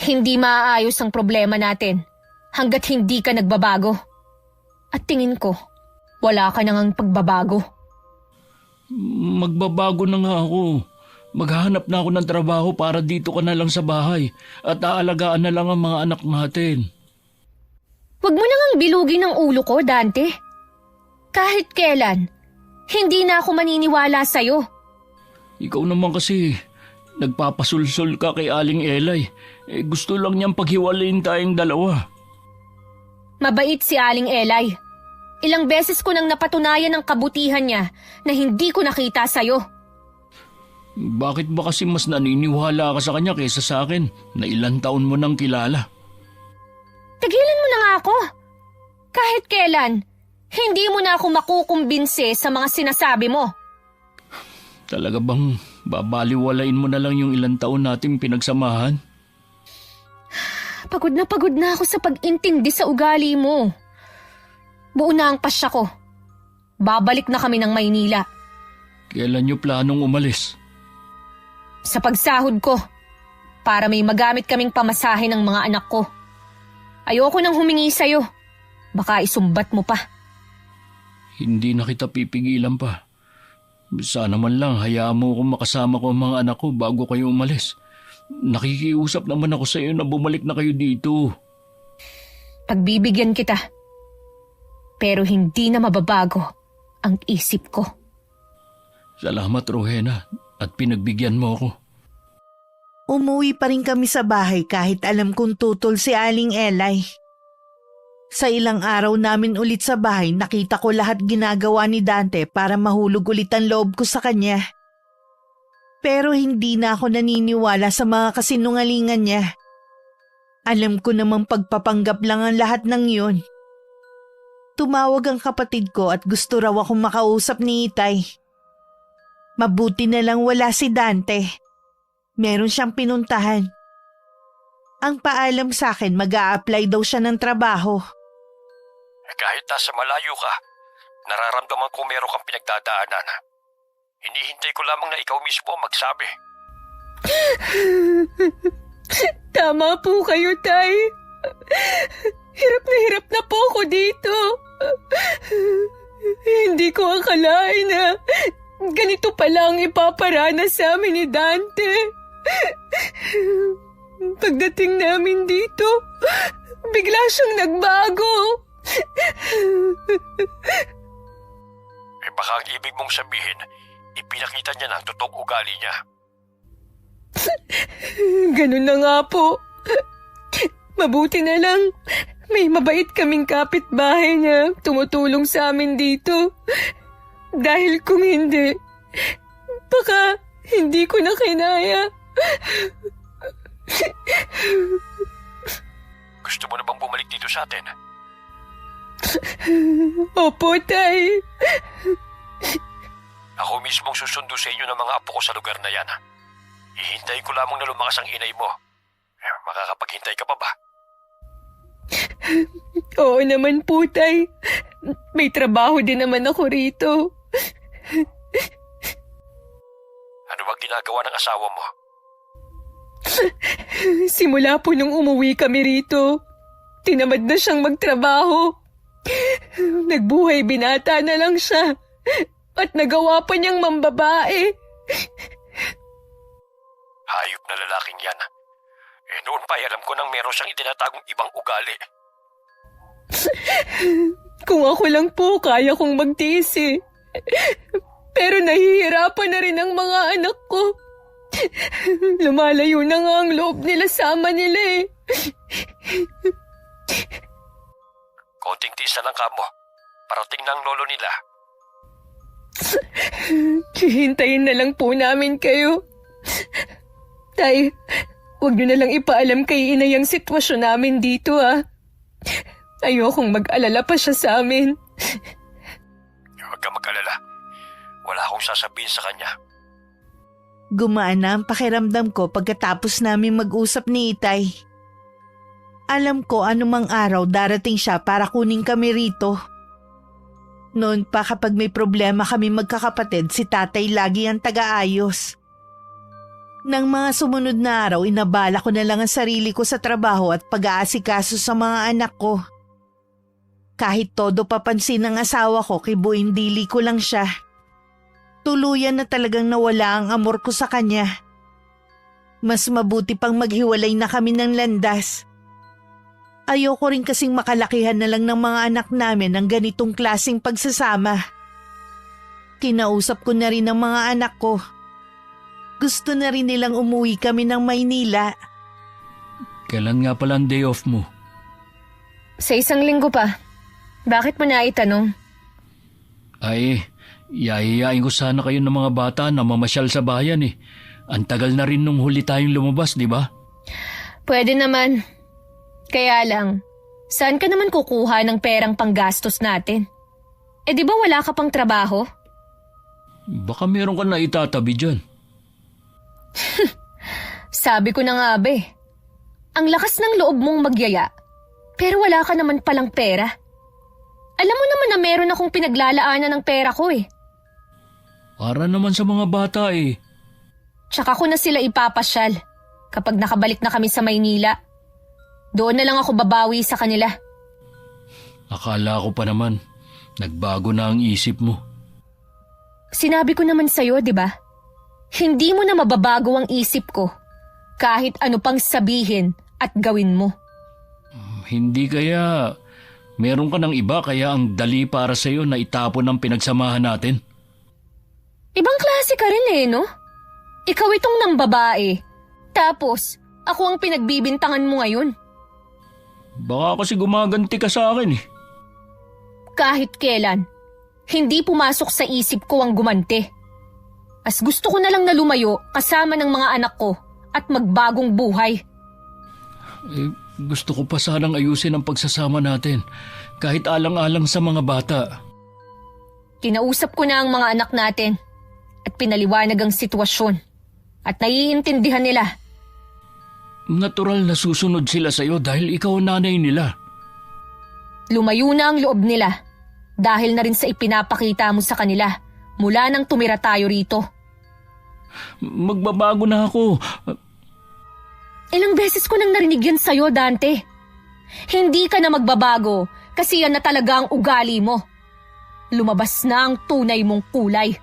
Hindi maaayos ang problema natin hanggat hindi ka nagbabago. At tingin ko, wala ka nang pagbabago. Magbabago na nga ako. Maghahanap na ako ng trabaho para dito ka na lang sa bahay at aalagaan na lang ang mga anak natin. Huwag mo nang bilugin ang ulo ko, Dante. Kahit kailan, hindi na ako maniniwala sa'yo. Ikaw naman kasi, nagpapasulsol ka kay Aling Elay. Gusto lang niyang paghiwalayin tayong dalawa. Mabait si Aling Elay. Ilang beses ko nang napatunayan ang kabutihan niya na hindi ko nakita sa'yo. Bakit ba kasi mas naniniwala ka sa kanya kaysa sa akin na ilang taon mo nang kilala? Tigilan mo na nga ako. Kahit kailan, hindi mo na ako makukumbinse sa mga sinasabi mo. Talaga bang babaliwalain mo na lang yung ilang taon nating pinagsamahan? Pagod na ako sa pag-intindi sa ugali mo. Buo na ang pasya ko. Babalik na kami ng Maynila. Kailan niyo planong umalis? Sa pagsahod ko, para may magamit kaming pamasahe ng mga anak ko. Ayoko nang humingi sa'yo. Baka isumbat mo pa. Hindi na kita pipigilan pa. Sana man lang hayaan mo kung makasama ko ang mga anak ko bago kayo umalis. Nakikiusap naman ako sa iyo na bumalik na kayo dito. Pagbibigyan kita. Pero hindi na mababago ang isip ko. Salamat, Rowena, at pinagbigyan mo ako. Umuwi pa rin kami sa bahay kahit alam kong tutol si Aling Elay. Sa ilang araw namin ulit sa bahay, nakita ko lahat ginagawa ni Dante para mahulog ulit ang loob ko sa kanya. Pero hindi na ako naniniwala sa mga kasinungalingan niya. Alam ko namang pagpapanggap lang ang lahat ng yun. Tumawag ang kapatid ko at gusto raw akong makausap ni Itay. Mabuti na lang wala si Dante. Meron siyang pinuntahan. Ang paalam sa akin, mag-a-apply daw siya ng trabaho. Kahit nasa malayo ka, nararamdaman ko meron kang pinagdadaanan. Hinihintay ko lamang na ikaw mismo ang magsabi. Tama po kayo, Tay. Hirap na po ako dito. Hindi ko akalain na ganito pala ang ipaparanas sa amin ni Dante. Pagdating namin dito, bigla siyang nagbago. Baka ang ibig mong sabihin, ipinakita niya na ang totoong ugali niya. Ganun na nga po. Mabuti na lang, may mabait kaming kapitbahay na tumutulong sa amin dito. Dahil kung hindi, baka hindi ko na kinaya. Gusto mo na bang bumalik dito sa atin? Opo, Tay. Ako mismong susundo sa inyo ng mga apo ko sa lugar na yan. Hihintayin ko lamang na lumakas ang inay mo. Makakapaghintay ka pa ba? Oo naman po, Tay. May trabaho din naman ako rito. Ano bang ginagawa ng asawa mo? Simula po nung umuwi kami rito, tinamad na siyang magtrabaho. Nagbuhay binata na lang siya at nagawa pa niyang mambabae. Hayop na lalaking yan. Noon pa alam ko nang meron siyang itinatagong ibang ugali. Kung ako lang po, kaya kong magtiis eh. Pero nahihirapan na rin ang mga anak ko. Lumalayo na nga ang loob nila sa ama nila eh. Konting tiis na lang kamo. Parating na ang lolo nila. Hihintayin na lang po namin kayo. Tay, huwag niyo na lang ipaalam kay Inay ang sitwasyon namin dito ah. Ayokong mag-alala pa siya sa amin. Huwag ka mag-alala. Wala akong sasabihin sa kanya. Gumaan na ang pakiramdam ko pagkatapos namin mag-usap ni Itay. Alam ko anumang araw darating siya para kunin kami rito. Noon pa kapag may problema kami magkakapatid, si tatay lagi ang taga-ayos. Nang mga sumunod na araw, inabala ko na lang ang sarili ko sa trabaho at pag-aasikaso sa mga anak ko. Kahit todo papansin ng asawa ko, kibuin dili ko lang siya. Tuluyan na talagang nawala ang amor ko sa kanya. Mas mabuti pang maghiwalay na kami ng landas. Ayoko rin kasing makalakihan na lang ng mga anak namin ng ganitong klaseng pagsasama. Kinausap ko na rin ang mga anak ko. Gusto na rin nilang umuwi kami ng Maynila. Kailan nga pala ang day off mo? Sa 1 linggo pa. Bakit mo na itanong? Ay, yayayain ko sana kayo ng mga bata na mamasyal sa bayan eh. Ang tagal na rin nung huli tayong lumabas, di ba? Pwede naman. Kaya lang, saan ka naman kukuha ng perang panggastos natin? Eh di ba wala ka pang trabaho? Baka meron ka na itatabi dyan. Sabi ko na nga be, ang lakas ng loob mong magyaya, pero wala ka naman palang pera. Alam mo naman na meron akong pinaglalaanan ng pera ko eh. Para naman sa mga bata eh. Tsaka ko na sila ipapasyal kapag nakabalik na kami sa Maynila. Doon na lang ako babawi sa kanila. Akala ko pa naman, nagbago na ang isip mo. Sinabi ko naman sa'yo, di ba? Hindi mo na mababago ang isip ko kahit ano pang sabihin at gawin mo. Hindi kaya meron ka ng iba kaya ang dali para sa'yo na itapon ang pinagsamahan natin? Ibang klase ka rin eh, no? Ikaw itong nang babae. Tapos, ako ang pinagbibintangan mo ngayon. Baka kasi gumaganti ka sa akin eh. Kahit kailan, hindi pumasok sa isip ko ang gumanti. As gusto ko na lang na lumayo kasama ng mga anak ko at magbagong buhay. Gusto ko pa sanang ayusin ang pagsasama natin, kahit alang-alang sa mga bata. Kinausap ko na ang mga anak natin at pinaliwanag ang sitwasyon at naiintindihan nila. Natural na susunod sila sa'yo dahil ikaw ang nanay nila. Lumayo na ang loob nila dahil na rin sa ipinapakita mo sa kanila mula nang tumira tayo rito. Magbabago na ako. Ilang beses ko nang narinig yan sa'yo, Dante. Hindi ka na magbabago kasi yan na talaga ang ugali mo. Lumabas na ang tunay mong kulay.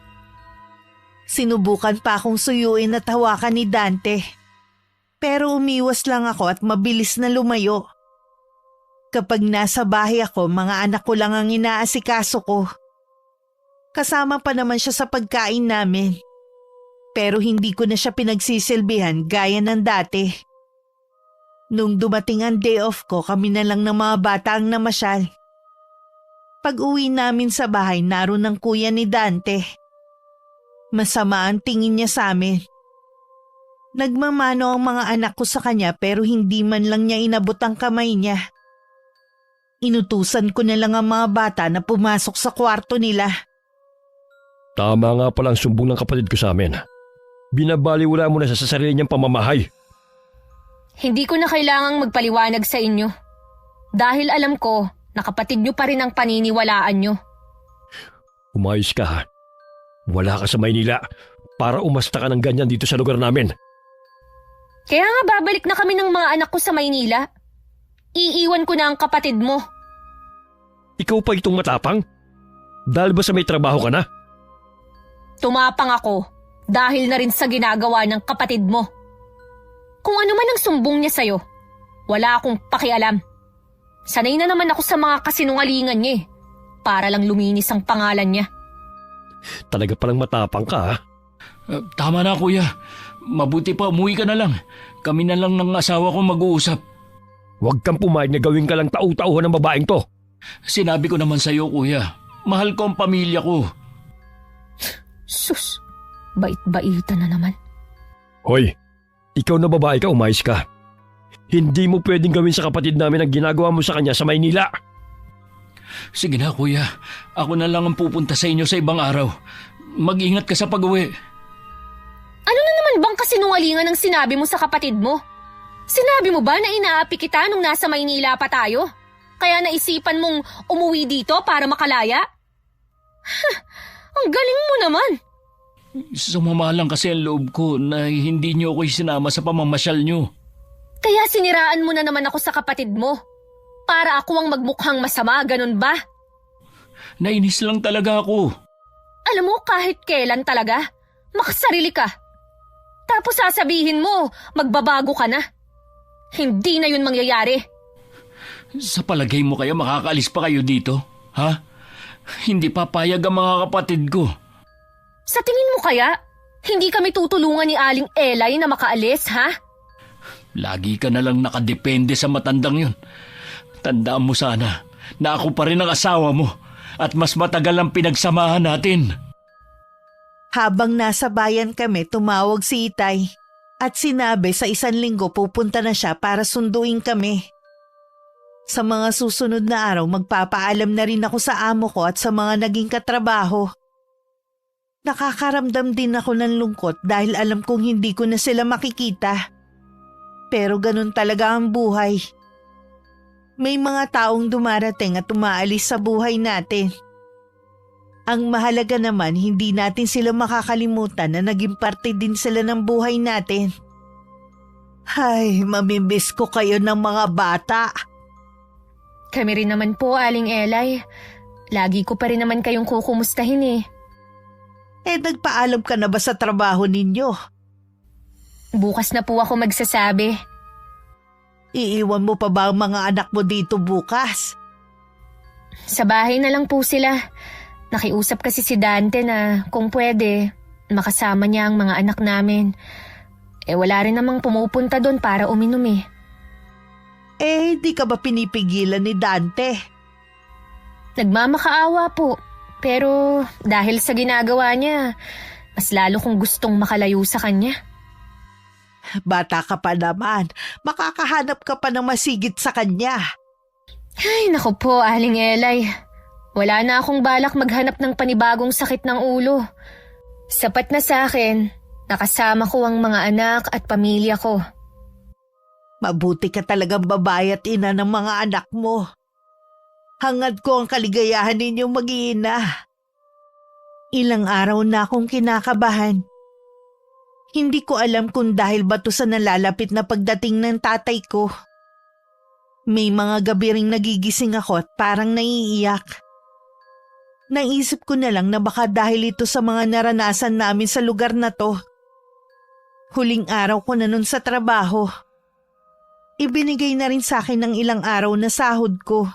Sinubukan pa akong suyuin at hawakan ni Dante. Pero umiwas lang ako at mabilis na lumayo. Kapag nasa bahay ako, mga anak ko lang ang inaasikaso ko. Kasama pa naman siya sa pagkain namin. Pero hindi ko na siya pinagsisilbihan gaya ng dati. Nung dumating ang day off ko, kami na lang ng mga bata ang namasyal. Pag uwi namin sa bahay, naroon ang kuya ni Dante. Masama ang tingin niya sa amin. Nagmamano ang mga anak ko sa kanya pero hindi man lang niya inabot ang kamay niya. Inutusan ko na lang ang mga bata na pumasok sa kwarto nila. Tama nga palang sumbong ng kapatid ko sa amin. Binabaliwala mo na siya sa sarili niyang pamamahay. Hindi ko na kailangang magpaliwanag sa inyo. Dahil alam ko na kapatid nyo pa rin ang paniniwalaan nyo. Umayos ka ha. Wala ka sa Maynila para umasta ka ng ganyan dito sa lugar namin. Kaya nga babalik na kami ng mga anak ko sa Maynila. Iiwan ko na ang kapatid mo. Ikaw pa itong matapang? Dahil ba sa may trabaho ka na? Tumapang ako dahil na rin sa ginagawa ng kapatid mo. Kung ano man ang sumbong niya sa'yo, wala akong pakialam. Sanay na naman ako sa mga kasinungalingan niya para lang luminis ang pangalan niya. Talaga palang matapang ka ha? Tama na kuya. Mabuti pa umuwi ka na lang. Kami na lang ng asawa ko mag-uusap. Huwag kang pumayag na gawin ka lang tau-tauhan ng babaeng to. Sinabi ko naman sa'yo kuya. Mahal ko ang pamilya ko. Sus, bait-baita na naman. Hoy, ikaw na babae ka, umayos ka. Hindi mo pwedeng gawin sa kapatid namin ang ginagawa mo sa kanya sa Maynila. Sige na kuya. Ako na lang ang pupunta sa inyo sa ibang araw. Mag-ingat ka sa pag-uwi. Ano na naman bang kasinungalingan ang sinabi mo sa kapatid mo? Sinabi mo ba na inaapi kita nung nasa Maynila pa tayo? Kaya naisipan mong umuwi dito para makalaya? Ang galing mo naman. Sumama lang kasi ang loob ko na hindi niyo ako isinama sa pamamasyal niyo. Kaya siniraan mo na naman ako sa kapatid mo. Para ako ang magmukhang masama, ganun ba? Nainis lang talaga ako. Alam mo, kahit kailan talaga, makasarili ka. Tapos sasabihin mo, magbabago ka na. Hindi na yun mangyayari. Sa palagay mo kaya makakaalis pa kayo dito? Ha? Hindi papayag ang mga kapatid ko. Sa tingin mo kaya, hindi kami tutulungan ni Aling Elay na makaalis, ha? Lagi ka na lang nakadepende sa matandang yun. Tandaan mo sana na ako pa rin ang asawa mo at mas matagal ang pinagsamahan natin. Habang nasa bayan kami, tumawag si Itay at sinabi sa 1 linggo pupunta na siya para sunduin kami. Sa mga susunod na araw, magpapaalam na rin ako sa amo ko at sa mga naging katrabaho. Nakakaramdam din ako ng lungkot dahil alam kong hindi ko na sila makikita. Pero ganun talaga ang buhay. May mga taong dumarating at umaalis sa buhay natin. Ang mahalaga naman, hindi natin sila makakalimutan na naging parte din sila ng buhay natin. Ay, mamimiss ko kayo ng mga bata. Kami rin naman po, Aling Elay. Lagi ko pa rin naman kayong kukumustahin eh. Nagpaalam ka na ba sa trabaho ninyo? Bukas na po ako magsasabi. Iiwan mo pa ba ang mga anak mo dito bukas? Sa bahay na lang po sila. Nakiusap kasi si Dante na kung pwede, makasama niya ang mga anak namin. Wala rin namang pumupunta doon para uminom eh. Di ka ba pinipigilan ni Dante? Nagmamakaawa po. Pero dahil sa ginagawa niya, mas lalo kong gustong makalayo sa kanya. Bata ka pa naman. Makakahanap ka pa ng masigit sa kanya. Ay, naku po, Aling Elay. Wala na akong balak maghanap ng panibagong sakit ng ulo. Sapat na sa akin, nakasama ko ang mga anak at pamilya ko. Mabuti ka talagang babae at ina ng mga anak mo. Hangad ko ang kaligayahan ninyong mag-iina. Ilang araw na akong kinakabahan. Hindi ko alam kung dahil ba to sa nalalapit na pagdating ng tatay ko. May mga gabi ring nagigising ako at parang naiiyak. Naisip ko na lang na baka dahil ito sa mga naranasan namin sa lugar na to. Huling araw ko na nun sa trabaho. Ibinigay na rin sa akin ng ilang araw na sahod ko.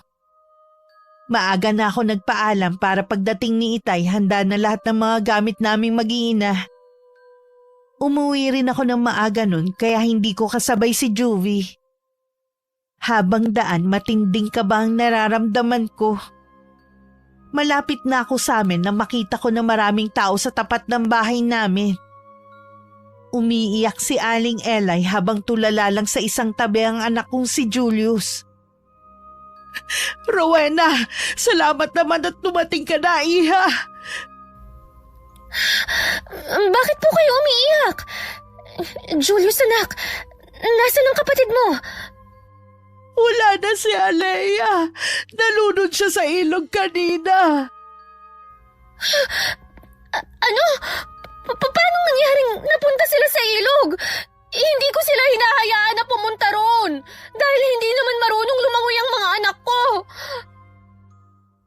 Maaga na ako nagpaalam para pagdating ni Itay handa na lahat ng mga gamit naming mag-iina. Umuwi rin ako ng maaga nun kaya hindi ko kasabay si Juvie. Habang daan matinding kaba ang nararamdaman ko. Malapit na ako sa amin na makita ko na maraming tao sa tapat ng bahay namin. Umiiyak si Aling Elay habang tulala lang sa isang tabi ang anak kong si Julius. Rowena, salamat naman at dumating ka na, iha. Bakit po kayo umiiyak? Julius, anak, nasaan ang kapatid mo? Wala na si Alea. Nalunod siya sa ilog kanina. Ano? Paano nangyaring napunta sila sa ilog? Hindi ko sila hinahayaan na pumunta roon dahil hindi naman marunong lumangoy ang mga anak ko.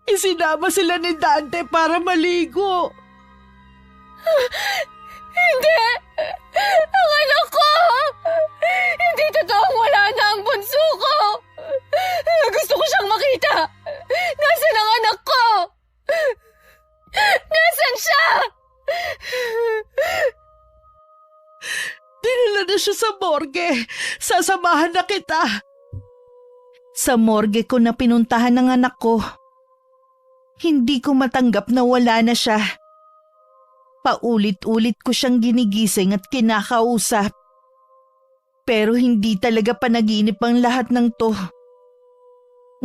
Isinama sila ni Dante para maligo. Hindi! Ang anak ko! Hindi totoong wala na ang bunso ko! Gusto ko siyang makita! Nasaan ang anak ko? Nasaan siya? Dinala na siya sa morgue. Sasamahan na kita. Sa morgue ko na pinuntahan ng anak ko. Hindi ko matanggap na wala na siya. Paulit-ulit ko siyang ginigising at kinakausap. Pero hindi talaga panaginip ang lahat ng to.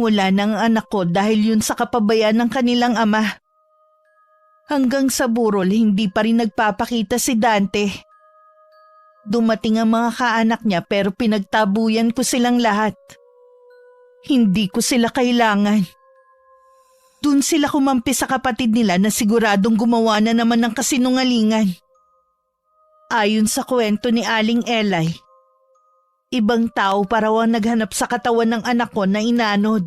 Wala nang anak ko dahil yun sa kapabayaan ng kanilang ama. Hanggang sa burol hindi pa rin nagpapakita si Dante. Dumating ang mga kaanak niya pero pinagtabuyan ko silang lahat. Hindi ko sila kailangan. Doon sila kumampi sa kapatid nila na siguradong gumawa na naman ng kasinungalingan. Ayon sa kwento ni Aling Elay, ibang tao pa raw ang naghanap sa katawan ng anak ko na inanod.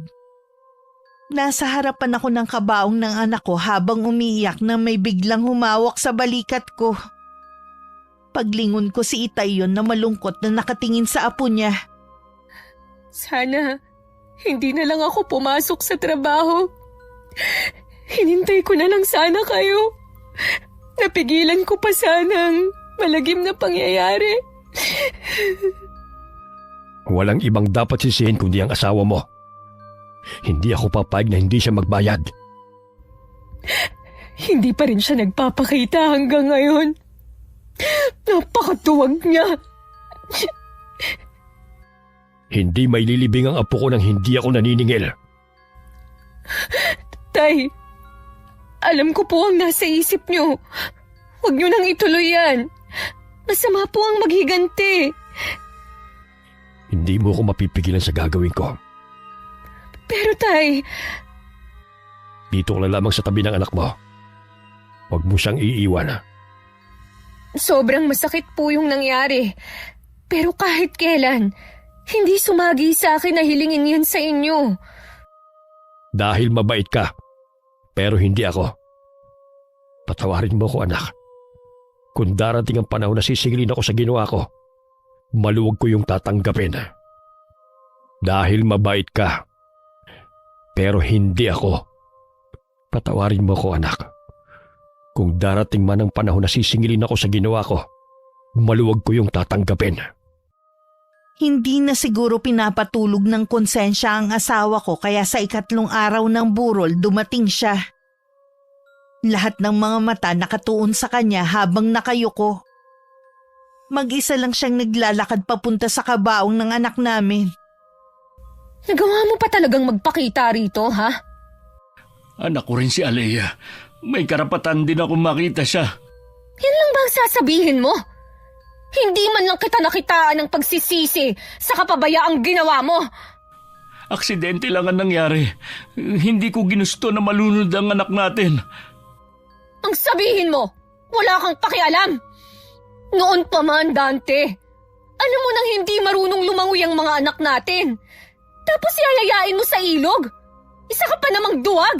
Nasa harapan ako ng kabaong ng anak ko habang umiiyak na may biglang humawak sa balikat ko. Paglingon ko si Itay yon na malungkot na nakatingin sa apo niya. Sana hindi na lang ako pumasok sa trabaho. Hinintay ko na lang sana kayo. Napigilan ko pa sanang malagim na pangyayari. Walang ibang dapat sisihin kundi ang asawa mo. Hindi ako papayag na hindi siya magbayad. Hindi pa rin siya nagpapakita hanggang ngayon. Napakatuwag niya. Hindi may lilibing ang apo ko nang hindi ako naniningil. Tay, alam ko po ang nasa isip niyo. Huwag niyo nang ituloy yan. Masama po ang maghiganti. Hindi mo ako mapipigilan sa gagawin ko. Pero tay, Dito ka na lamang sa tabi ng anak mo. Huwag mo siyang iiwan. sobrang masakit po yung nangyari. Pero kahit kailan, hindi sumagi sa akin na hilingin yun sa inyo. Dahil mabait ka, pero hindi ako. Patawarin mo ko, anak. Kung darating ang panahon na sisingilin ako sa ginawa ko, maluwag ko yung tatanggapin. Dahil mabait ka, pero hindi ako. Patawarin mo ko, anak. Kung darating man ang panahon na sisingilin ako sa ginawa ko, maluwag ko yung tatanggapin. Hindi na siguro pinapatulog ng konsensya ang asawa ko kaya sa 3 araw ng burol dumating siya. Lahat ng mga mata nakatuon sa kanya habang nakayuko. Mag-isa lang siyang naglalakad papunta sa kabaong ng anak namin. Nagawa mo pa talagang magpakita rito, ha? Anak ko rin si Alea. May karapatan din ako makita siya. Yan lang ba ang sasabihin mo? Hindi man lang kita nakitaan ng pagsisisi sa kapabayaang ginawa mo. Aksidente lang ang nangyari. Hindi ko ginusto na malunod ang anak natin. Ang sabihin mo, wala kang pakialam. Noon pa man, Dante. Alam mo nang hindi marunong lumangoy ang mga anak natin. Tapos yayayain mo sa ilog. Isa ka pa namang duwag.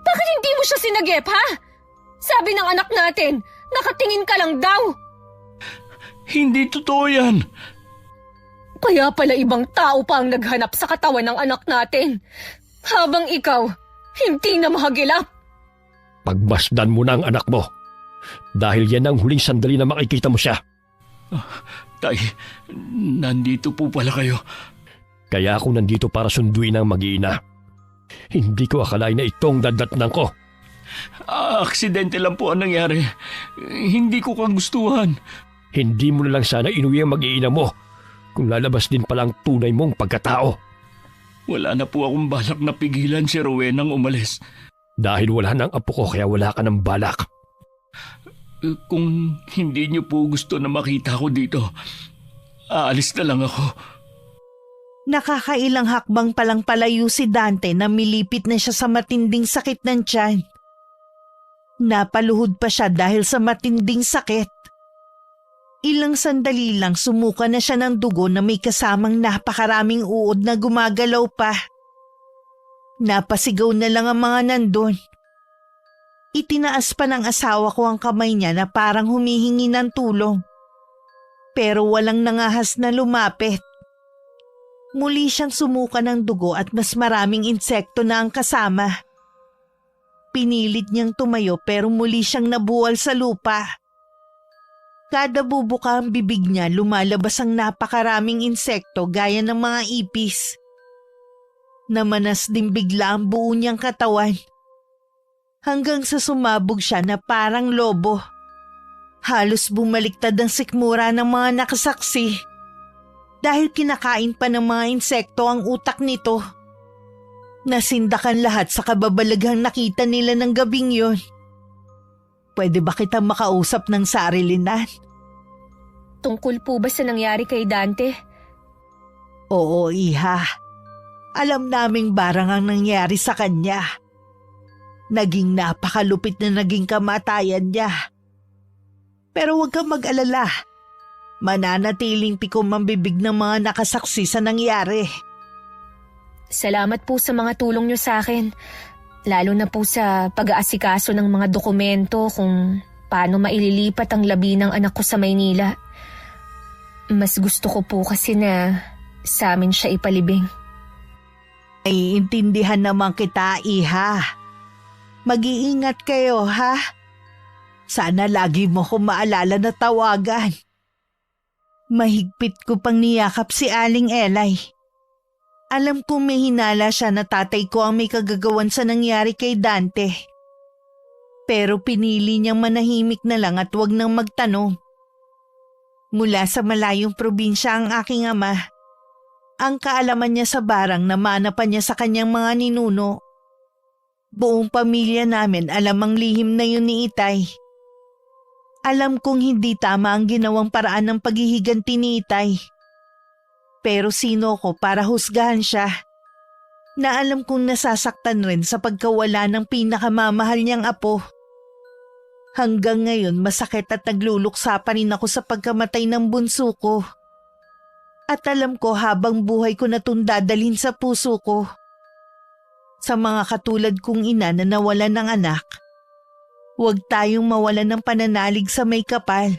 Bakit hindi mo siya sinagip, ha? Sabi ng anak natin, nakatingin ka lang daw. Hindi totoo yan. Kaya pala ibang tao pa ang naghanap sa katawan ng anak natin. Habang ikaw, hindi na mahagilap. Pagmasdan mo na ang anak mo. Dahil yan ang huling sandali na makikita mo siya. Tay, nandito po pala kayo. Kaya ako nandito para sunduin ang mag-iina. Hindi ko akalain na itong dadatnan ko. Aksidente lang po ang nangyari. Hindi ko kagustuhan. Hindi mo na lang sana inuwi ang mag-iina mo kung lalabas din palang tunay mong pagkatao. Wala na po akong balak na pigilan si Rowenang umalis. Dahil wala nang apo ko kaya wala ka ng balak. Kung hindi niyo po gusto na makita ko dito, aalis na lang ako. Nakakailang hakbang palang palayo si Dante na milipit na siya sa matinding sakit ng tiyan. Napaluhod pa siya dahil sa matinding sakit. Ilang sandali lang sumuka na siya ng dugo na may kasamang napakaraming uod na gumagalaw pa. Napasigaw na lang ang mga nandun. Itinaas pa ng asawa ko ang kamay niya na parang humihingi ng tulong. Pero walang nangahas na lumapit. Muli siyang sumuka ng dugo at mas maraming insekto na ang kasama. Pinilit niyang tumayo pero muli siyang nabuwal sa lupa. Kada bubuka ang bibig niya, lumalabas ang napakaraming insekto gaya ng mga ipis. Namanas din bigla ang buo niyang katawan. Hanggang sa sumabog siya na parang lobo. Halos bumaliktad ang sikmura ng mga nakasaksi. Dahil kinakain pa ng mga insekto ang utak nito. Nasindakan lahat sa kababalaghang nakita nila ng gabing yon. Pwede ba kita makausap ng sarilinan? Tungkol po ba sa nangyari kay Dante? Oo, iha. Alam naming barang ang nangyari sa kanya. Naging napakalupit na naging kamatayan niya. Pero huwag kang mag-alala. Mananatiling pikom ang bibig ng mga nakasaksi sa nangyari. Salamat po sa mga tulong niyo sa akin. Lalo na po sa pag-aasikaso ng mga dokumento kung paano maililipat ang labi ng anak ko sa Maynila. Mas gusto ko po kasi na sa amin siya ipalibing. Naiintindihan naman kita, iha. Mag-iingat kayo, ha? Sana lagi mo ko maalala na tawagan. Mahigpit ko pang niyakap si Aling Elay. Alam kong may hinala siya na tatay ko ang may kagagawan sa nangyari kay Dante. Pero pinili niyang manahimik na lang at wag nang magtanong. Mula sa malayong probinsya ang aking ama. Ang kaalaman niya sa barang na mana pa niya sa kanyang mga ninuno. Buong pamilya namin alam ang lihim na yun ni Itay. Alam kong hindi tama ang ginawang paraan ng paghihiganti ni Itay. Pero sino ko para husgahan siya? Na alam kong nasasaktan rin sa pagkawala ng pinakamamahal niyang apo. Hanggang ngayon masakit at nagluluksa pa rin ako sa pagkamatay ng bunso ko. At alam ko habang buhay ko na itong dadalhin sa puso ko. Sa mga katulad kong ina na nawalan ng anak, huwag tayong mawalan ng pananalig sa may kapal.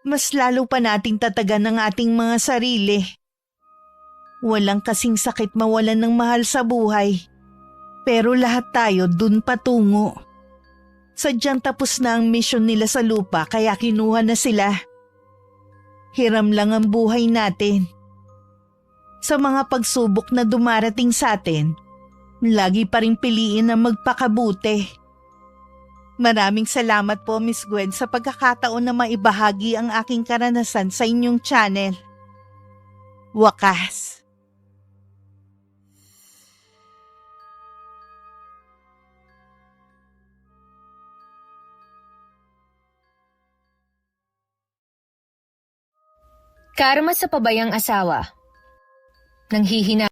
Mas lalo pa nating tatagan ang ating mga sarili. Walang kasing sakit mawalan ng mahal sa buhay. Pero lahat tayo dun patungo. Sadyang tapos na ang misyon nila sa lupa kaya kinuha na sila. Hiram lang ang buhay natin. Sa mga pagsubok na dumarating sa atin, lagi pa rin piliin na magpakabuti. Maraming salamat po, Miss Gwen, sa pagkakataon na maibahagi ang aking karanasan sa inyong channel. Wakas. Karma sa pabayang asawa. Nanghihina